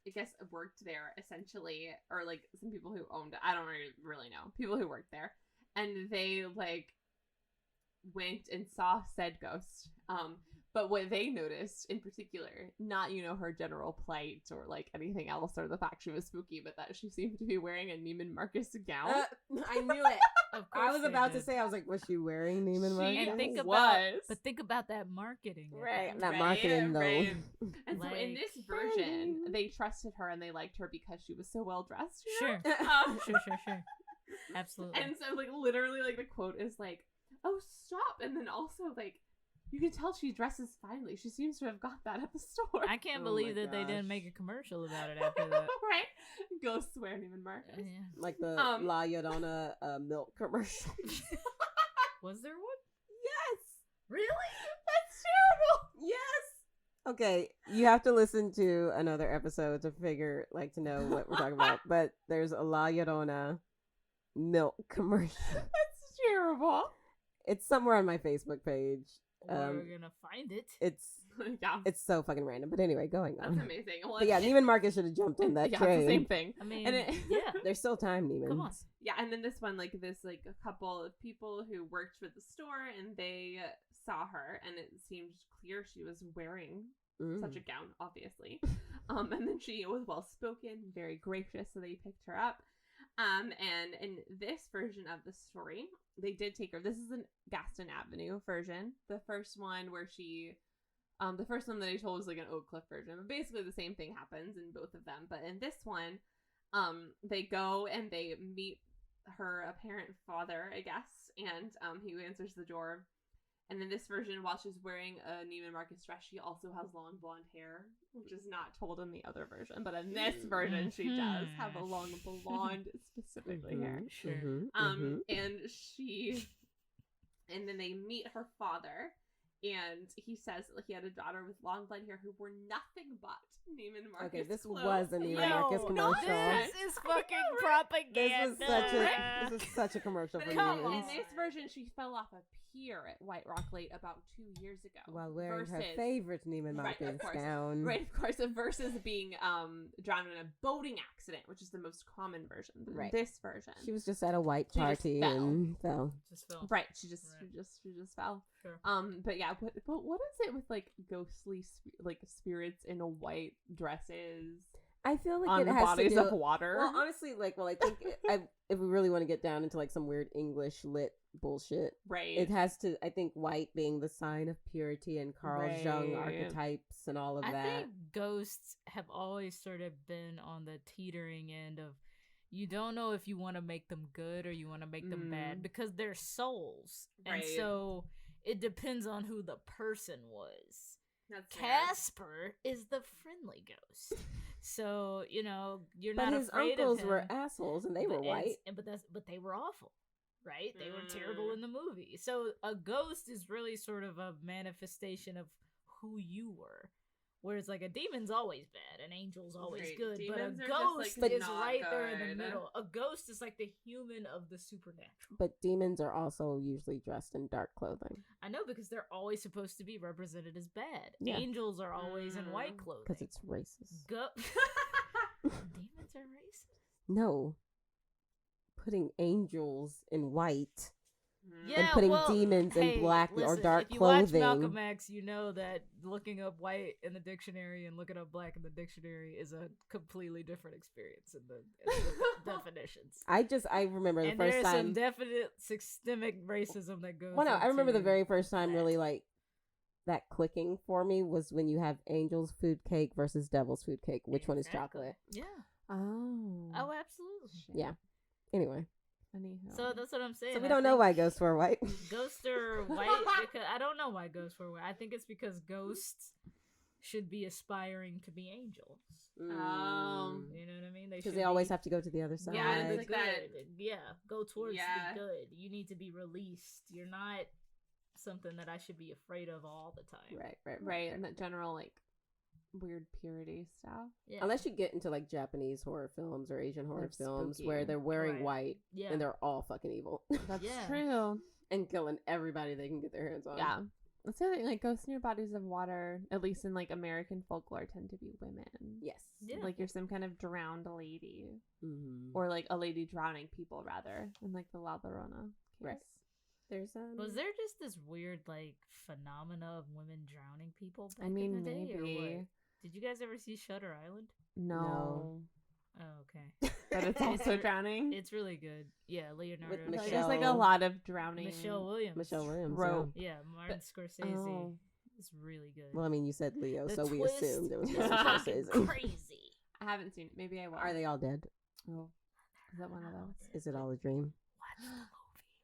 I guess worked there essentially, or like some people who owned it. I don't really know. People who worked there, and they like went and saw said ghost. But what they noticed in particular, not, her general plight or like anything else or the fact she was spooky, but that she seemed to be wearing a Neiman Marcus gown. I knew it. Of course I was they about to did. say, I was like, was she wearing Neiman Marcus? And think was. about that marketing. Right, that marketing though. Right. And so in Like- this version, they trusted her and they liked her because she was so well dressed. Sure. Um, Sure. Absolutely. And so like literally like the quote is like, "Oh, stop!" And then also like, you can tell she dresses finely. She seems to have got that at the store. I can't Oh believe my that they gosh. didn't make a commercial about it after that. Right? Go swear Neiman Marcus. Yeah. Like the La Llorona milk commercial. Was there one? Yes. Really? That's terrible. Yes. Okay, you have to listen to another episode to to know what we're talking about. But there's a La Llorona milk commercial. That's terrible. It's somewhere on my Facebook page. We're gonna find it. Yeah. It's so fucking random. But anyway, going That's on. amazing. Well, But yeah, Neiman Marcus should have jumped on that yeah, train. it's the same thing. I mean, And it- yeah. There's still time, Neiman. Come on. Yeah, and then this one, like a couple of people who worked for the store, and they saw her, and it seemed clear she was wearing such a gown, obviously. And then she was well spoken, very gracious, so they picked her up. And in this version of the story, they did take her. This is an Gaston Avenue version. The first one where the first one that I told was like an Oak Cliff version, but basically the same thing happens in both of them. But in this one, they go and they meet her apparent father, I guess, and he answers the door. And in this version, while she's wearing a Neiman Marcus dress, she also has long blonde hair, which is not told in the other version. But in this version, she does have a long blonde, specifically hair. Sure. And she And then they meet her father, and he says that he had a daughter with long blonde hair who wore nothing but Neiman Marcus Okay, this clothes. was a Neiman Marcus commercial. This is fucking propaganda. This is such a commercial for Come me. In this version, she fell off a pier at White Rock Lake about 2 years ago. While wearing her versus- favorite Neiman Marcus gown. Right, of course, versus being drowned in a boating accident, which is the most common version. Right. This version. She was just at a white She just party fell. and fell. Just fell. Right, she just fell. Sure. But yeah, but what is it with like ghostly like spirits in white dresses I feel like on it has bodies to do. of water? Well, honestly, I think if we really want to get down into like some weird English lit bullshit, right. it has to. I think white being the sign of purity and Carl Jung Right. archetypes and all of I that. think ghosts have always sort of been on the teetering end of you don't know if you want to make them good or you want to make them bad because they're souls. Right. And so it depends on who the person was. That's fair. Casper is the friendly ghost. So, you're But not his afraid uncles of him. were assholes and they were white. But they were awful. Right? They were terrible in the movie. So a ghost is really sort of a manifestation of who you were. Whereas like a demon's always bad, an angel's always Right. good, Demons but are a just, ghost like, is not right there in the good. middle. A ghost is like the human of the supernatural. But demons are also usually dressed in dark clothing I know because they're always supposed to be represented as bad. Yeah. Angels are always in white clothing. because it's racist. Demons are racist. No, putting angels in white Yeah, and putting well, demons hey, in black or listen, dark if you clothing. watch Malcolm X, you know that looking up white in the dictionary and looking up black in the dictionary is a completely different experience in the definitions. I remember the And first there's time. some definite systemic racism that goes. Well, no, I remember the into very first time that. really like that clicking for me was when you have angel's food cake versus devil's food cake. Which one is Exactly. chocolate? Yeah. Oh. Oh, absolutely. Yeah. Anyway, Anyhow. So that's what I'm saying. so we I don't know think why ghosts were white. ghosts are white because I don't know why ghosts were white. I think it's because ghosts should be aspiring to be angels. You know what I mean? Because they always have to go to the other side. Yeah, the it's like good. that. Yeah, go towards Yeah. the good. You need to be released. You're not something that I should be afraid of all the time. Right, and that general like weird purity stuff. Yeah. Unless you get into like Japanese horror films or Asian horror They're films spooky. where they're wearing Right. white yeah. and they're all fucking evil That's Yeah. true. and killing everybody they can get their hands on. Yeah. That's the other thing, like ghosts near bodies of water, at least in like American folklore, tend to be women. Yes. Yeah. Like you're some kind of drowned lady. Mm-hmm. Or like a lady drowning people rather. In like the La Llorona case. Right. There's Was there just this weird like phenomena of women drowning people back I mean, in the day, or maybe. what? Did you guys ever see Shutter Island? No. Oh, okay. But it's also drowning. It's really good. Yeah, Leonardo. With Like, Michelle- there's like a lot of drowning. Michelle Williams. Michelle Williams. Rope. Yeah. Yeah, Martin Scorsese. Oh. It's really good. Well, I mean, you said Leo, The so we twist assumed it was is Mr. fucking Scorsese. crazy. I haven't seen it. Maybe I will. Are they all dead? Oh. Is that one of those? Is it all a dream? Watch the movie.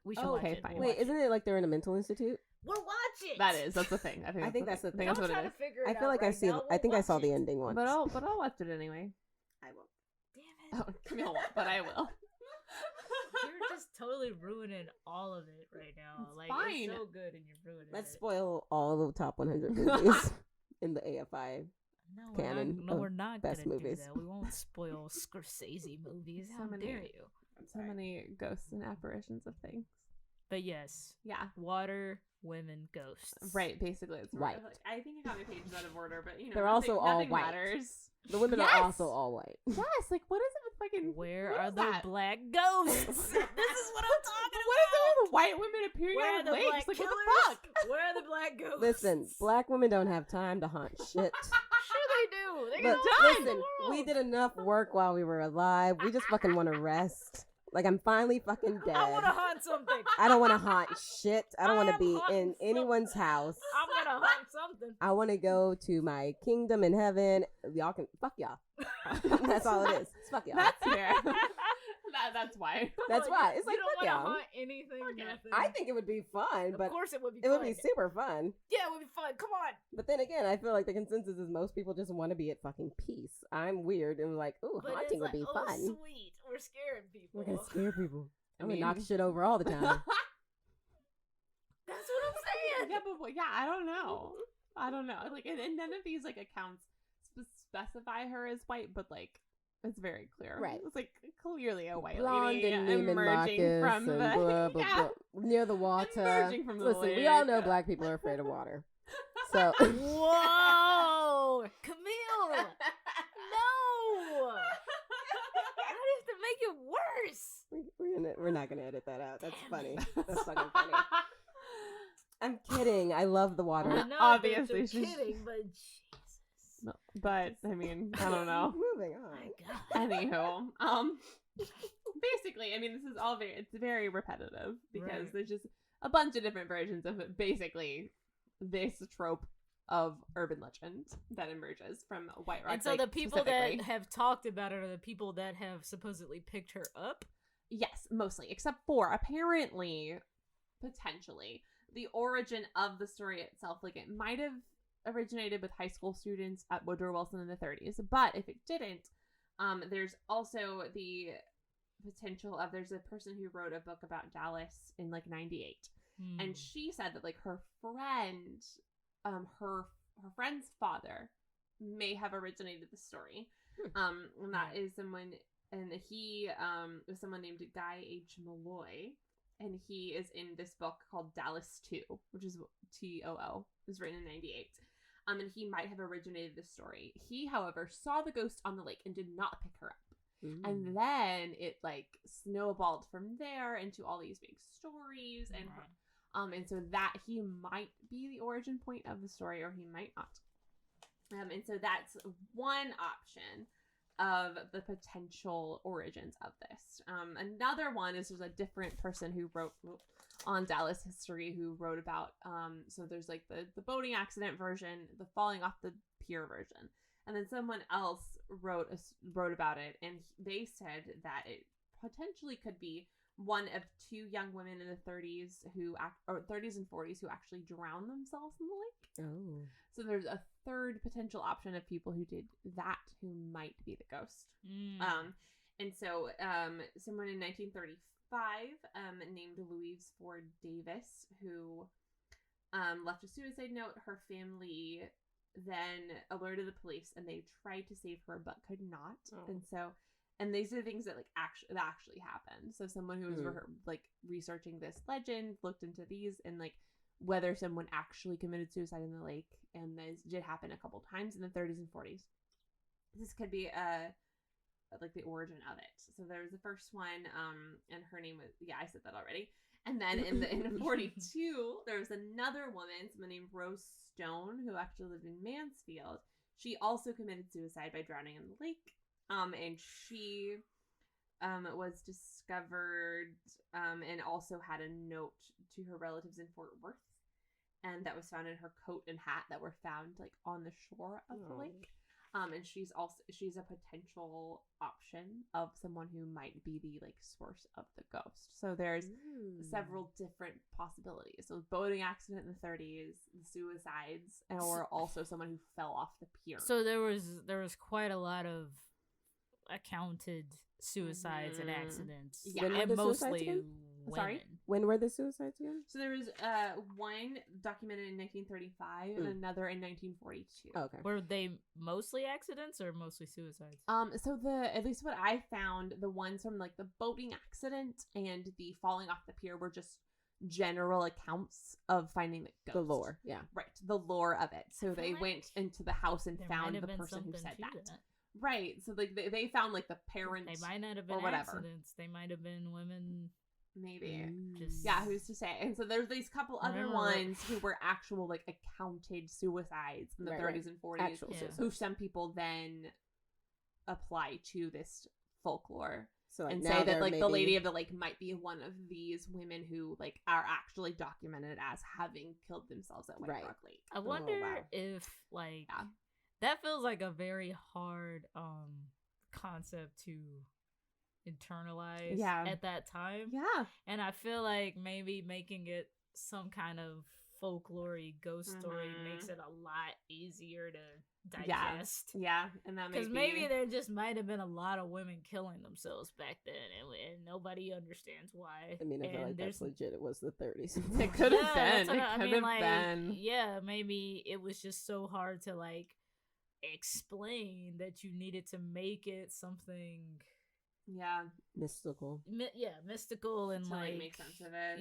We should Oh, watch okay, it. fine. We'll Wait, watch isn't it like they're in a mental institute? We'll watch it. That is. That's the thing. I think that's the thing. that's Don't what try it to is. figure it I feel out like right now. I think I We'll saw watch the it. ending once. But I'll watch it anyway. I won't. Damn it. Oh, Camille won't, but I will. You're just totally ruining all of it right now. It's like fine. it's so good and you're ruining Let's it. spoil all the top 100 movies in the AFI. No, canon we're of not best gonna movies. do that. We won't spoil Scorsese movies. So How many- dare you? So many ghosts and apparitions of things. But yes, Yeah. water, women, ghosts. Right, basically. It's Right. Like, I think I got my pages out of order, but you know, They're nothing, also all nothing white. matters. The women Yes! are also all white. Yes, like what is it with fucking Where what are is the that? black ghosts? This is what I'm talking What is it with white women appearing Where out are of the lakes? black Like killers? what the fuck? Where are the black ghosts? Listen, black women don't have time to haunt shit. Sure they do. They Look, can done. listen, we did enough work while we were alive. We just fucking want to rest. Like, I'm finally fucking dead. I want to haunt something. I don't want to haunt shit. I don't want to I'm be haunting in anyone's house. I'm gonna haunt something. I want to go to my kingdom in heaven. Y'all can fuck y'all. That's all it is. It's fuck y'all. That's fair. That's why. That's why. It's like you don't fuck want to y'all. haunt anything. Okay. Nothing. I think it would be fun, of but course it would be. it would fun. be super fun. Yeah, it would be fun. Come on. But then again, I feel like the consensus is most people just want to be at fucking peace. I'm weird and like, ooh, But haunting it's would be like, fun. oh, sweet. We're scaring people. We're gonna scare people. I I'm gonna mean- knock shit over all the time. Yeah, but I don't know. Like, and none of these like accounts specify her as white, but like it's very clear. Right. It's like clearly a white Blonde lady and Neiman emerging Marcus from and the blah, blah, blah, near the water. Emerging from the Listen, lake. we all know black people are afraid of water. So Whoa, Camille! No! Why do you have to make it worse? we're not gonna edit that out. That's funny. That's fucking funny. I'm kidding. I love the water. I know, Obviously, you're she's kidding, but Jesus. No, but I mean, I don't know. Moving on. My God. Anywho, basically, I mean, this is all it's very repetitive because there's just a bunch of different versions of basically this trope of urban legend that emerges from White Rock. And so the people that have talked about it are the people that have supposedly picked her up? Yes, mostly, except for apparently, potentially, the origin of the story itself, like it might have originated with high school students at Woodrow Wilson in the 30s, but if it didn't, there's also the potential of there's a person who wrote a book about Dallas in like 98, and she said that like her friend, her friend's father may have originated the story, and that is someone, and he was someone named Guy H. Malloy. And he is in this book called Dallas 2, which is TOO. It was written in 98. And he might have originated this story. He, however, saw the ghost on the lake and did not pick her up. And then it like snowballed from there into all these big stories, and so that he might be the origin point of the story, or he might not. And so that's one option of the potential origins of this. Another one is there's a different person who wrote on Dallas history who wrote about so there's like the boating accident version, the falling off the pier version, and then someone else wrote about it, and they said that it potentially could be one of two young women in the 30s or 30s and 40s who actually drowned themselves in the lake. Oh. So there's a third potential option of people who did that who might be the ghost. And so someone in 1935 named Louise Ford Davis who left a suicide note. Her family then alerted the police, and they tried to save her but could not. And these are the things that actually happened. So someone who was like researching this legend looked into these and like whether someone actually committed suicide in the lake, and this did happen a couple times in the 30s and 40s. This could be like the origin of it. So there was the first one, and her name was I said that already. And then in 42, there was another woman, someone named Rose Stone, who actually lived in Mansfield. She also committed suicide by drowning in the lake. And she was discovered and also had a note to her relatives in Fort Worth, and that was found in her coat and hat that were found like on the shore of the lake. And she's a potential option of someone who might be the like source of the ghost. So there's several different possibilities. So boating accident in the 30s, the suicides, or also someone who fell off the pier. So there was quite a lot of accounted suicides and accidents. Yeah. When were And the mostly suicides again? women. Sorry? When were the suicides again? So there was one documented in 1935 and another in 1942. Oh, okay. Were they mostly accidents or mostly suicides? So at least what I found, the ones from like the boating accident and the falling off the pier were just general accounts of finding the ghost. The lore, yeah. Right, the lore of it. So they went into the house and There found might have the been person who something said to that. Right, so like they found like the parents. They might not have been or whatever. accidents. They might have been women. Maybe. Just Yeah, who's to say? And so there's these couple other ones who were actual like accounted suicides in the 30s and 40s, Actual suicides. who some people then apply to this folklore. So like And now say that they're like the maybe- Lady of the Lake might be one of these women who like are actually documented as having killed themselves at White Right. Rock Lake. I wonder wow. if like Yeah. that feels like a very hard concept to internalize Yeah. at that time. Yeah. And I feel like maybe making it some kind of folklore-y ghost story makes it a lot easier to digest. Yeah, and that because maybe there just might have been a lot of women killing themselves back then, and nobody understands why. I mean, I feel like that's legit. It was the 30s. It could have been. It could have been. Yeah, maybe it was just so hard to like explain that you needed to make it something. Yeah, mystical. Mystical and to, like make sense of it.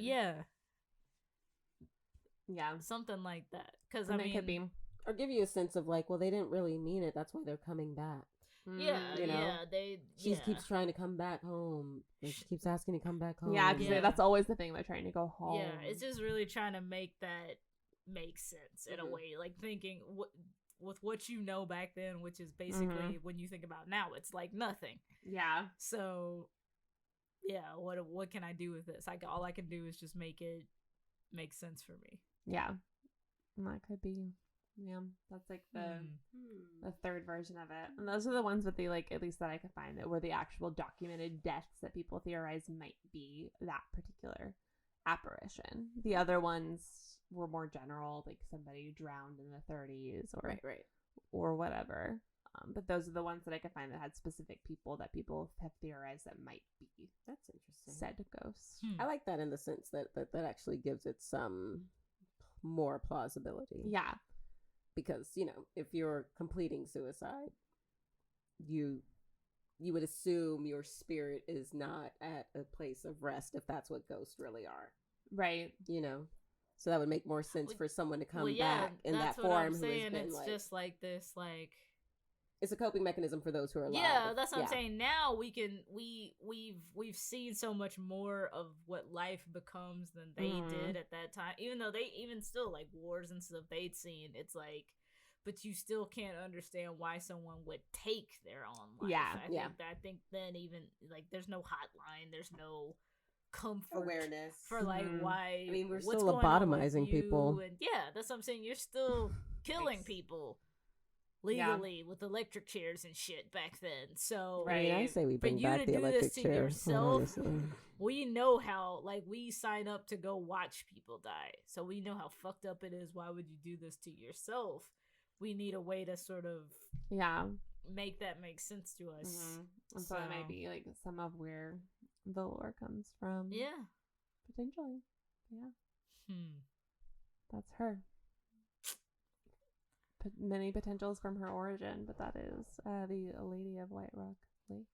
Yeah, something like that. Because I mean, it could be. Or give you a sense of like, well, they didn't really mean it. That's why they're coming back. Yeah, you know? She yeah. keeps trying to come back home. Like, she keeps asking to come back home. Yeah, because that's always the thing. They're trying to go home. Yeah, it's just really trying to make that make sense in a way. Like thinking with what you know back then, which is basically when you think about now, it's like nothing. Yeah. So, yeah, what can I do with this? All I can do is just make it make sense for me. Yeah, and that could be. Yeah, that's like the third version of it. And those are the ones with the, like, at least that I could find, that were the actual documented deaths that people theorize might be that particular apparition. The other ones were more general, like somebody drowned in the 30s or or whatever. But those are the ones that I could find that had specific people that people have theorized that might be. That's interesting. Said ghosts. I like that in the sense that actually gives it some more plausibility. Yeah. Because, you know, if you're completing suicide, you would assume your spirit is not at a place of rest if that's what ghosts really are. Right. You know? So that would make more sense for someone to come back in that form. I'm saying. It's like, just like this, like... It's a coping mechanism for those who are alive. Yeah, that's what I'm saying. Now we've seen so much more of what life becomes than they did at that time. Even though they even still like wars and stuff they'd seen, it's like, but you still can't understand why someone would take their own life. Yeah, I think then even like there's no hotline, there's no comfort awareness for like why. I mean, we're still lobotomizing people. And that's what I'm saying. You're still killing people. Legally with electric chairs and shit back then. So I mean, I say we bring back the electric chairs. We know how, like, we sign up to go watch people die. So we know how fucked up it is. Why would you do this to yourself? We need a way to sort of make that make sense to us. And so it might be like some of where the lore comes from. Yeah. Potentially. Yeah. That's her. Many potentials from her origin, but that is the Lady of White Rock Lake.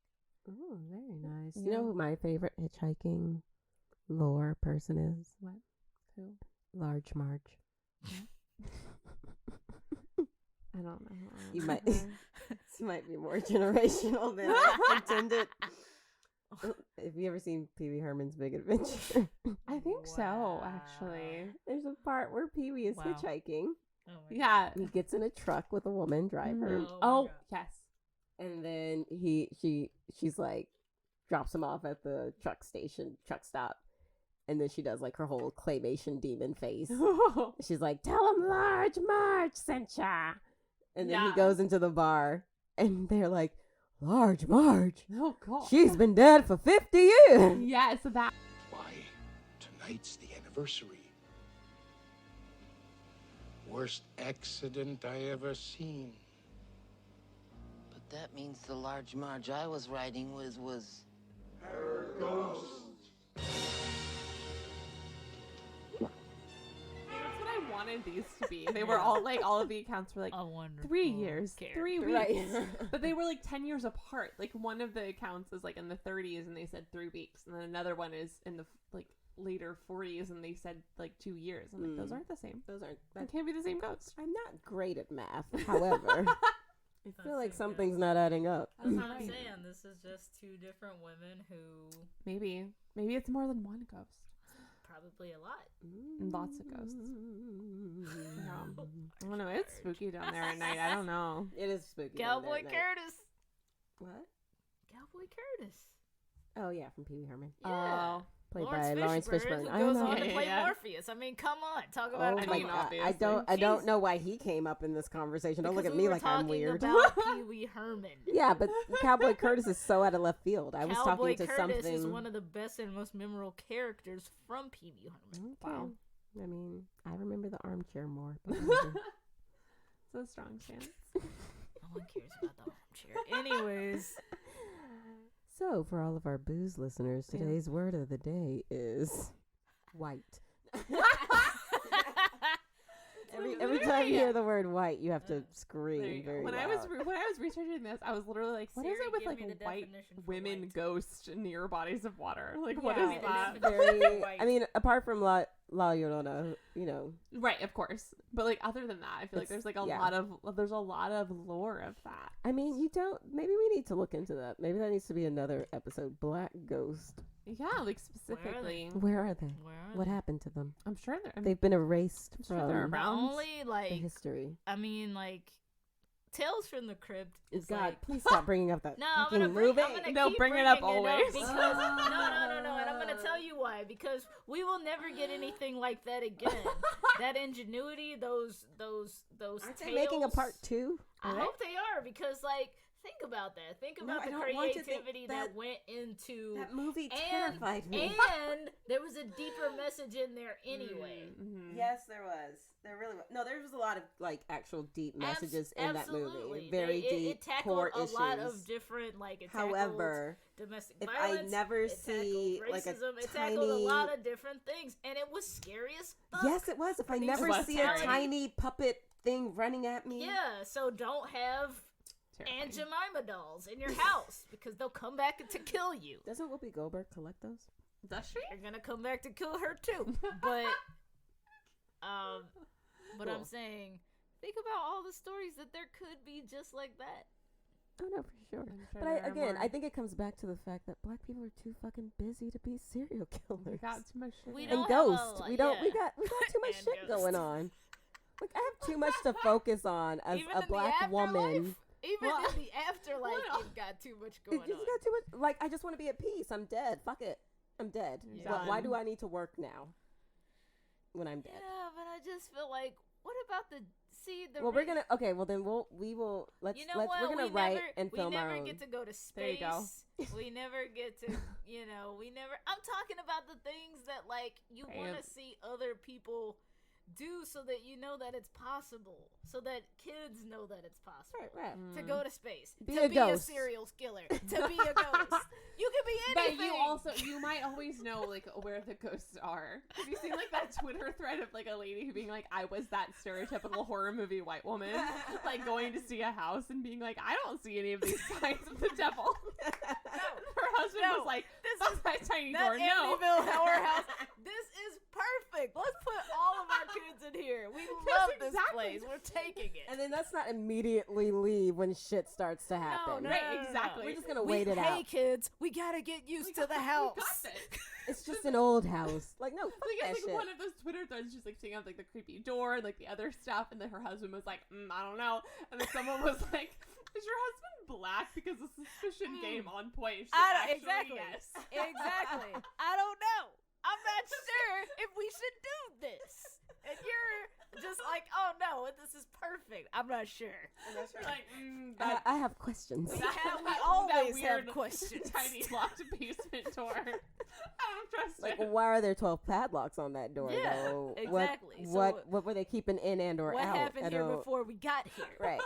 Oh, very nice. Yeah. You know who my favorite hitchhiking lore person is? What? Who? Large Marge. I don't know. You might. This might be more generational than I intended. Have you ever seen Pee Wee Herman's Big Adventure? I think so, actually. There's a part where Pee Wee is hitchhiking. Oh he gets in a truck with a woman driver. Oh yes. And then she's like drops him off at the truck stop. And then she does like her whole claymation demon face. She's like, "Tell him Large Marge sent ya." And then he goes into the bar and they're like, "Large Marge? Oh god. She's been dead for 50 years." Yes, that. Why, tonight's the anniversary. Worst accident I ever seen. But that means the Large Marge I was riding with was... Her ghost. That's what I wanted these to be. They were all like, all of the accounts were like 3 years, 3 weeks. Right. But they were like 10 years apart. Like one of the accounts is like in the 30s and they said 3 weeks. And then another one is in the like later 40s and they said like 2 years. I'm like, those aren't the same. That can't be the same ghost. I'm not great at math, however. I feel like something's not adding up. That's what I'm saying. This is just two different women who... Maybe it's more than one ghost. Probably a lot. Lots of ghosts. I don't know. It's spooky down there at night. I don't know. It is spooky. Cowboy Curtis. What? Cowboy Curtis. Oh, yeah, from Pee Wee Herman. Yeah. Played by Lawrence Fishburne. Who goes on to play Morpheus. I mean, come on, talk about it. I don't know why he came up in this conversation. Don't look at me like I'm weird. About Pee Wee Herman. Yeah, but Cowboy Curtis is so out of left field. I was talking to Cowboy something. Curtis is one of the best and most memorable characters from Pee Wee Herman. Okay. I mean, I remember the armchair more. But whatever. It's a strong stance. No one cares about the armchair. Anyways. So, for all of our booze listeners, today's word of the day is white. Every time you hear the word white, you have to scream very when loud. I was researching this, I was literally like, what is Siri, it with give like me the white definition for women white. ghost near bodies of water? Like, what Yeah, is that? it's very, I mean, apart from La Llorona, you know. Right, of course. But like other than that, I feel like there's like a lot of lore of that. I mean, maybe we need to look into that. Maybe that needs to be another episode. Black Ghost. Yeah, like specifically. Where are they? What happened to them? I'm sure They've been erased sure they're from around. Only like history. I mean, like Tales from the Crypt. Is God, like, please stop bringing up that. no, I'm fucking gonna bring, movie. I'm gonna No, keep bring it bringing up always. because, no, and I'm gonna tell you why. Because we will never get anything like that again. That ingenuity, those Aren't tales. they making a part 2? I hope they are because like. Think about that. Think about the creativity that went into that movie. Terrified me. And there was a deeper message in there anyway. Mm-hmm. Yes, there was. There really was. No, there was a lot of like actual deep messages in that Absolutely. movie. Very deep it tackled core a issues. lot of different like. It However, domestic if violence. I never it see tackled like a racism. It tiny, tackled a lot of different things, and it was scary as fuck. yes, it was. If I these never see a brutality- tiny puppet thing running at me, Yeah, so don't have Aunt Jemima dolls in your house because they'll come back to kill you. doesn't Whoopi Goldberg collect those? Does she? They're gonna come back to kill her too. But Cool. I'm saying, think about all the stories that there could be just like that. Oh no, for sure. sure But there are again, more. I think it comes back to the fact that black people are too fucking busy to be serial killers. We got too much shit. We and don't have a ghosts. lot- We don't. We yeah. got too much And shit ghosts. going on. Like I have too much to focus on as Even a in black the woman. afterlife, even Well, in the afterlife, it got too much It going just on. got too much. Like I just want to be at peace. I'm dead. Fuck it. I'm dead. Yeah. Why do I need to work now? When I'm dead. Yeah, but I just feel like, what about the Well, we're gonna. Okay. Well, then we will. Let's. You know let's. what? We're gonna we write never, and film we our never own. get to go to space. There you go. We never get to, we never. I'm talking about the things that like you Right. want to see other people do, so that you know that it's possible, so that kids know that it's possible. Right. To go to space, Be to a be ghost. a serial killer, to be a ghost. You can be But anything. you might always know like where the ghosts are. Have you seen like that Twitter thread of like a lady being like, I was that stereotypical horror movie white woman, like going to see a house and being like, I don't see any of these signs of the devil. Her husband was like, this is that tiny that door. No. Amityville Horror House. This is perfect. Let's put all of our kids in here. We love this exactly. place. We're taking it. And then let's not immediately leave when shit starts to happen. No, Right, exactly. We're just gonna wait it Hey out. kids, we gotta get used to the house. We got this. It's just an old house. Like no, fuck Like that it's like shit. one of those Twitter threads just like seeing out like the creepy door and like the other stuff, and then her husband was like, I don't know, and then someone was like, is your husband black? Because the suspicion game on point. She's like, "Actually, Exactly. yes." Exactly. I don't know. I'm not sure if we should do this. And you're just like, oh no, this is perfect. I'm not sure. Like, I have questions. We that always weird have questions. tiny locked basement door. I don't trust Like, it. why are there 12 padlocks on that door? Yeah, though? exactly. What were they keeping in and or What out? happened I here don't- before we got here? Right.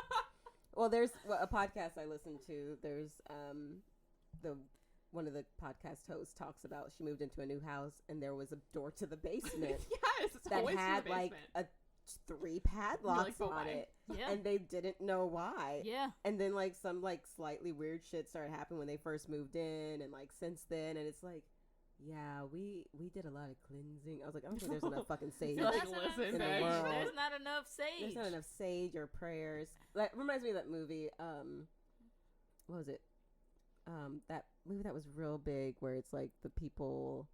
Well, there's a podcast I listen to. There's one of the podcast hosts talks about she moved into a new house and there was a door to the basement Yes, it's that always had in the like basement. 3 padlocks but on why? it, Yeah. and they didn't know why. Yeah. And then like some like slightly weird shit started happening when they first moved in, and like since then, and it's like, yeah, we did a lot of cleansing. I was like, I don't think there's enough fucking sage. You're like, That's what I'm listen, in the saying. world. There's not enough sage. There's not enough sage or prayers. Like reminds me of that movie. What was it? That movie that was real big, where it's like the people.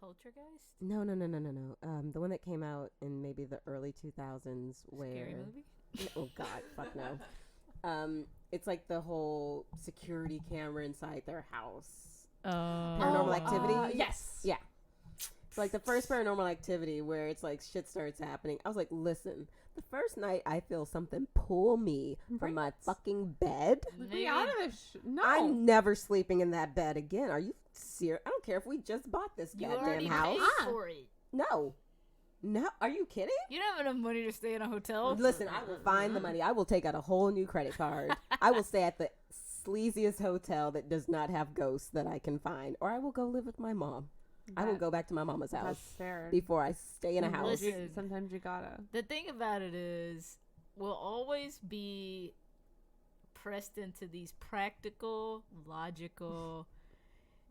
Poltergeist? No. The one that came out in maybe the early 2000s, where. Scary movie? Oh God, fuck no. It's like the whole security camera inside their house. Paranormal Activity. Yes. Yeah. It's like the first Paranormal Activity where it's like shit starts happening. I was like, listen, the first night I feel something pull me from my fucking bed, Be out of this. No. I'm never sleeping in that bed again. Are you serious? I don't care if we just bought this You goddamn already house. paid for it. No. No, are you kidding? You don't have enough money to stay in a hotel. Listen, I will find the money. I will take out a whole new credit card. I will stay at the sleaziest hotel that does not have ghosts that I can find, or I will go live with my mom. I will go back to my mama's house That's fair. before I stay in a house. Listen. Sometimes you gotta. The thing about it is, we'll always be pressed into these practical, logical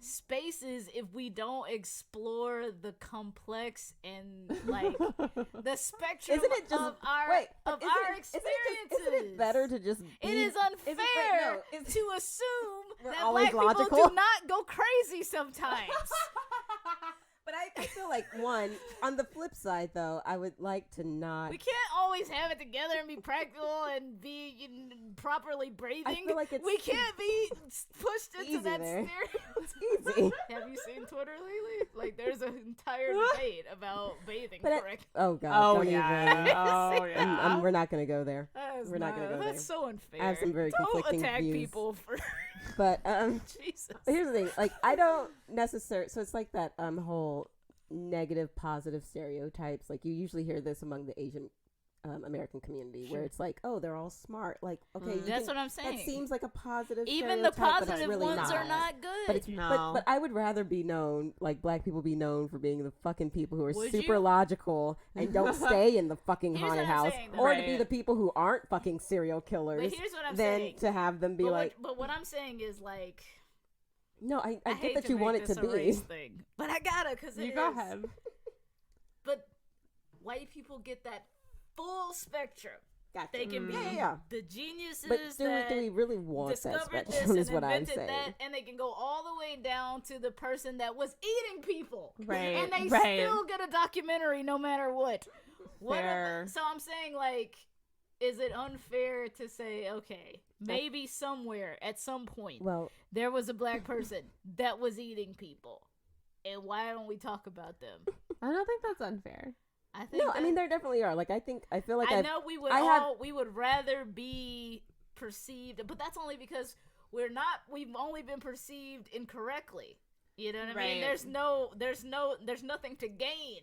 spaces if we don't explore the complex and like the spectrum Isn't it just of our wait? of isn't our it- experiences. Isn't it better to just? Be, It is unfair wait, no, to assume We're that always black people logical? do not go crazy sometimes. But I feel like on the flip side though, I would like to not. We can't always have it together and be practical and be properly breathing. I feel like it's we can't be pushed into easy that there. stereotype. It's easy. Have you seen Twitter lately? Like, there's an entire debate about bathing But correct. oh god. Oh don't yeah. even. Oh yeah. We're not gonna go there. We're not gonna go That's there. so unfair. I have some very Don't conflicting attack views. people for But Jesus. here's the thing. Like I don't necessarily. So it's like that whole negative positive stereotypes. Like you usually hear this among the Asian American community, where it's like, oh, they're all smart. Like, okay, you That's can- what I'm saying. That seems like a positive. Even the stereotype, but it's positive really ones are not good. But, it's, No. but I would rather be known, like black people be known for being the fucking people who are Would super you? logical and don't stay in the fucking Here's haunted what I'm house, saying, though. or to be Right. the people who aren't fucking serial killers. But here's what I'm then saying. to have them be but, like, but what I'm saying is like, no, I I get hate that to you make want it to this a be. race thing, but I gotta because You go ahead. But white people get that full spectrum. Gotcha. They can be yeah. the geniuses But that do we really want that discovered this spectrum? and Is what I'm invented saying. that, and they can go all the way down to the person that was eating people, Right, and they right. still get a documentary no matter what. Fair. So I'm saying, like, is it unfair to say, okay, maybe somewhere at some point Well, there was a black person that was eating people, and why don't we talk about them? I don't think that's unfair. I think no, I mean there definitely are. Like I feel like I know we would I have- we would rather be perceived, but that's only because we've only been perceived incorrectly. You know what I mean? Right. There's nothing to gain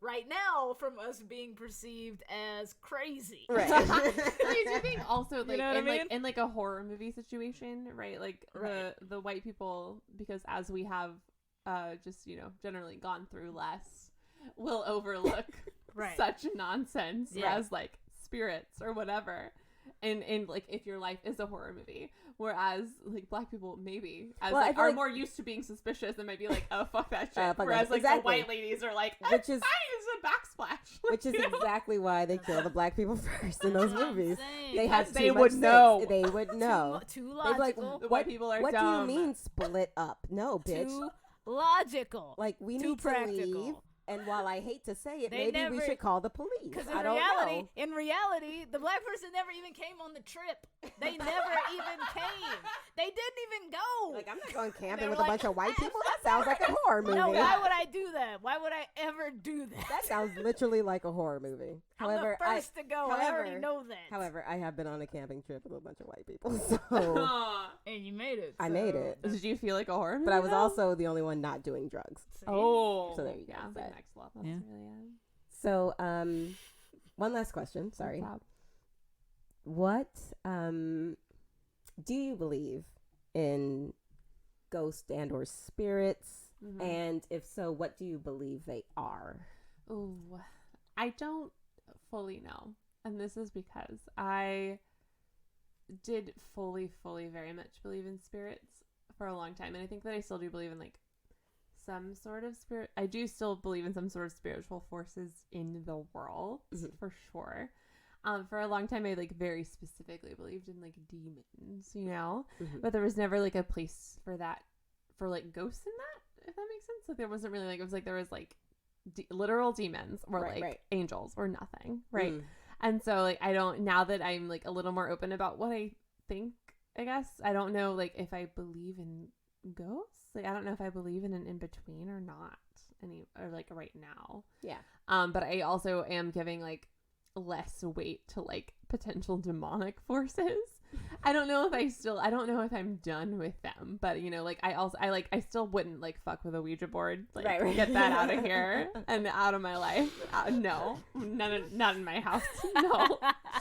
right now from us being perceived as crazy. Right. I do think also like know what I in like mean? in like a horror movie situation, right? Like Right. the white people, because as we have just generally gone through less, will overlook Right. such nonsense Yeah. as like spirits or whatever. And like if your life is a horror movie, whereas like black people maybe as Well, I like, feel are like- more used to being suspicious and might be like, oh fuck that shit. Fuck that Whereas shit. like Exactly. the white ladies are like, Which is- it's a backsplash. which is You know? exactly why they kill the black people first in those That's what I'm movies. saying. They have Because too they much would sex. know. They would know. Too They'd be like, logical. The white people are what dumb. do you mean split up? No, bitch. Too logical. Like we too need practical. to leave. And while I hate to say it, They maybe we never- should call the police. Because I don't know. in reality, the black person never even came on the trip. They never even came. They didn't even go. Like I'm not going camping They were with like, a bunch of white people. That sounds like a horror movie. no, why would I do that? Why would I ever do that? That sounds literally like a horror movie. I'm However, the first to go. I already however- know that. However, I have been on a camping trip with a bunch of white people, so Aw. and you made it. I made it. Did you feel like a horror movie? But I was though? also the only one not doing drugs. Oh. So there you go. Yeah, it's like But- next level. That's Yeah. really So, one last question. Sorry. What's up? What do you believe in ghosts and or spirits? Mhm. And if so, what do you believe they are? Ooh, I don't fully know. And this is because I did fully very much believe in spirits for a long time. And I think that I still do believe in like some sort of spirit. I do still believe in some sort of spiritual forces in the world, Mhm. for sure. For a long time, I like very specifically believed in like demons, Mhm. but there was never like a place for that, for like ghosts in that, if that makes sense. Like there wasn't really like, it was like there was like literal demons or Right, like right. angels or nothing, right? Mm. And so like I don't, now that I'm like a little more open about what I think, I guess I don't know like if I believe in ghosts. Like I don't know if I believe in an in between or not or like right now. Yeah. But I also am giving like less weight to like potential demonic forces I don't know if I'm done with them, but you know, like I still wouldn't like fuck with a Ouija board. Like, Right. get that out of here and out of my life. No, not in my house. No,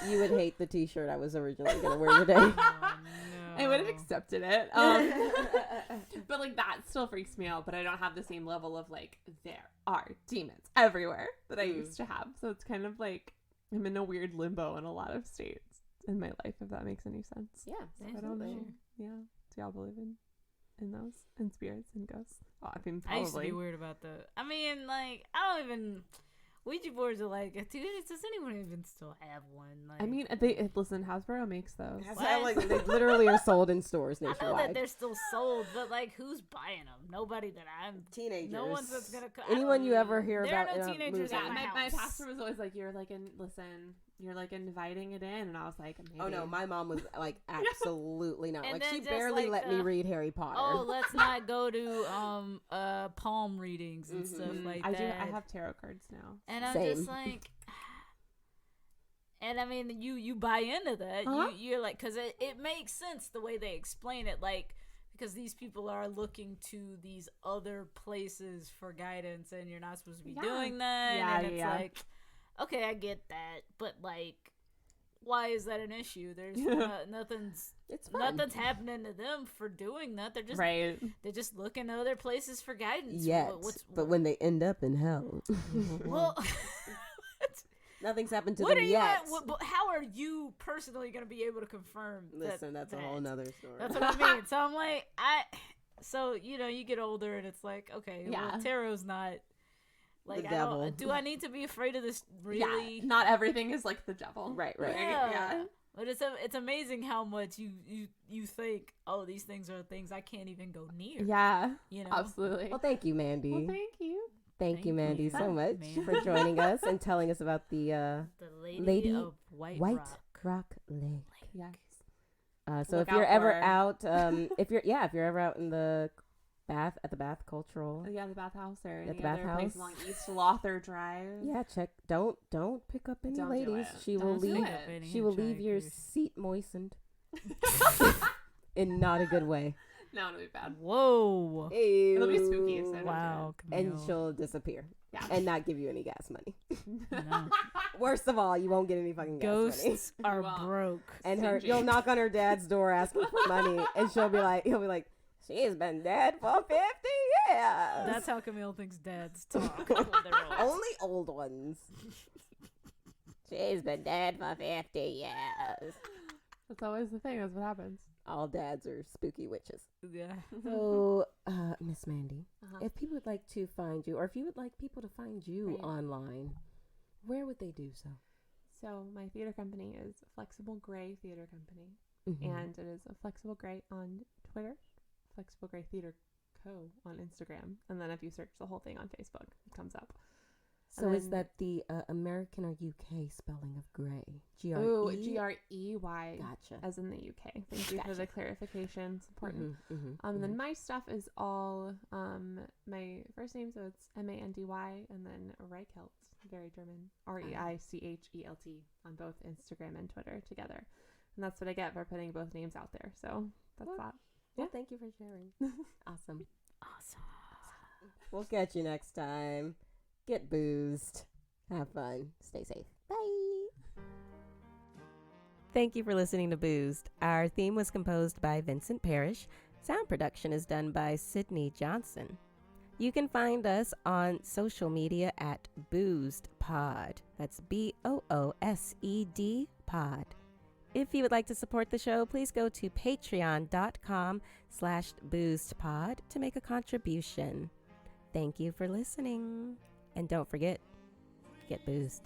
You would hate the T-shirt I was originally gonna wear today. Oh, I would have no. accepted it. But like that still freaks me out. But I don't have the same level of like there are demons everywhere that I used to have. So it's kind of like I'm in a weird limbo in a lot of states in my life, if that makes any sense. Yeah, I don't know. Yeah. Do y'all believe in those? In spirits and ghosts? Oh, I mean, I used to be probably. weird about that. I mean, like, I don't even. Ouija boards are like, dude, does anyone even still have one? Like, I mean, listen, Hasbro makes those. That's What? how, like, they literally are sold in stores I know that nationwide. they're still sold, but like, who's buying them? Nobody that I'm. Teenagers. No one's that's gonna. Anyone you ever hear There are about no in a teenagers movie. at Yeah, my my house. pastor was always like, you're like inviting it in, and I was like, maybe. Oh no, my mom was like, absolutely not. And Like, then she just, barely like, let me read Harry Potter. Oh, let's not go to palm readings and stuff like I that. do. I have tarot cards now. And I'm Same. just like, and I mean, you buy into that. Uh-huh. You're like, because it makes sense the way they explain it, like, because these people are looking to these other places for guidance, and you're not supposed to be Yeah. doing that. Yeah, and it's yeah. like, okay, I get that, but like, why is that an issue? There's nothing's It's fun. nothing's happening to them for doing that. They're just Right. they're just looking to other places for guidance. Yet, but when they end up in hell, well. nothing's happened to What them are you yet. but how are you personally going to be able to confirm Listen, that's a whole nother story. That's what I mean. So I'm like, so, you know, you get older and it's like, okay, Yeah. well, tarot's not, like, The I devil. don't, do I need to be afraid of this really? Yeah. Not everything is like the devil. Right, right. Yeah. But it's amazing how much you think, oh, these things are things I can't even go near. Yeah. You know? Absolutely. Well, thank you, Mandy. Well, thank you. Thank you, Mandy, so much Mandy. for joining us and telling us about the The Lady, Lady of White, White Rock. Rock Lake. Yes. So Look if you're out ever for- out, if you're ever out in the Bath at the Bath Cultural, Yeah, the bathhouse or At any the other place bathhouse. along East Lother Drive. yeah, check. Don't pick up any Don't do ladies. it. She will Don't do leave. it. She will leave your seat moistened in not a good way. No, it'll be bad. Whoa. It'll be spooky. So I don't Wow. And Camille. she'll disappear Yeah. and not give you any gas money. No. Worst of all, you won't get any fucking gas money. Ghosts are Wow. broke. And Stingy. you'll knock on her dad's door asking for money, and he'll be like, she's been dead for 50 years. That's how Camille thinks dads talk. when they're old. Only old ones. She's been dead for 50 years. That's always the thing. That's what happens. All dads are spooky witches. Yeah. So, Miss Mandy, Uh-huh. if people would like to find you, or if you would like people to find you Right. online, where would they do so? So my theater company is Flexible Gray Theater Company, Mhm. and it is a Flexible Gray on Twitter, Flexible Gray Theater Co. on Instagram, and then if you search the whole thing on Facebook, it comes up. So and is then- that the American or UK spelling of gray? Oh, G-R-E? Grey, Gotcha. as in the UK. Thank you for the clarification. It's important. Mhm, And then my stuff is all my first name, so it's Mandy, and then Reichelt, very German, Reichelt on both Instagram and Twitter together. And that's what I get for putting both names out there. So that's Well, that. Well, thank you for sharing. Awesome. Awesome. We'll catch you next time. Get boozed. Have fun. Stay safe. Bye. Thank you for listening to Boosed. Our theme was composed by Vincent Parish. Sound production is done by Sydnee Johnson. You can find us on social media at Boosed Pod. That's BOOSED Pod. If you would like to support the show, please go to patreon.com/boostpod to make a contribution. Thank you for listening. And don't forget, get boozed.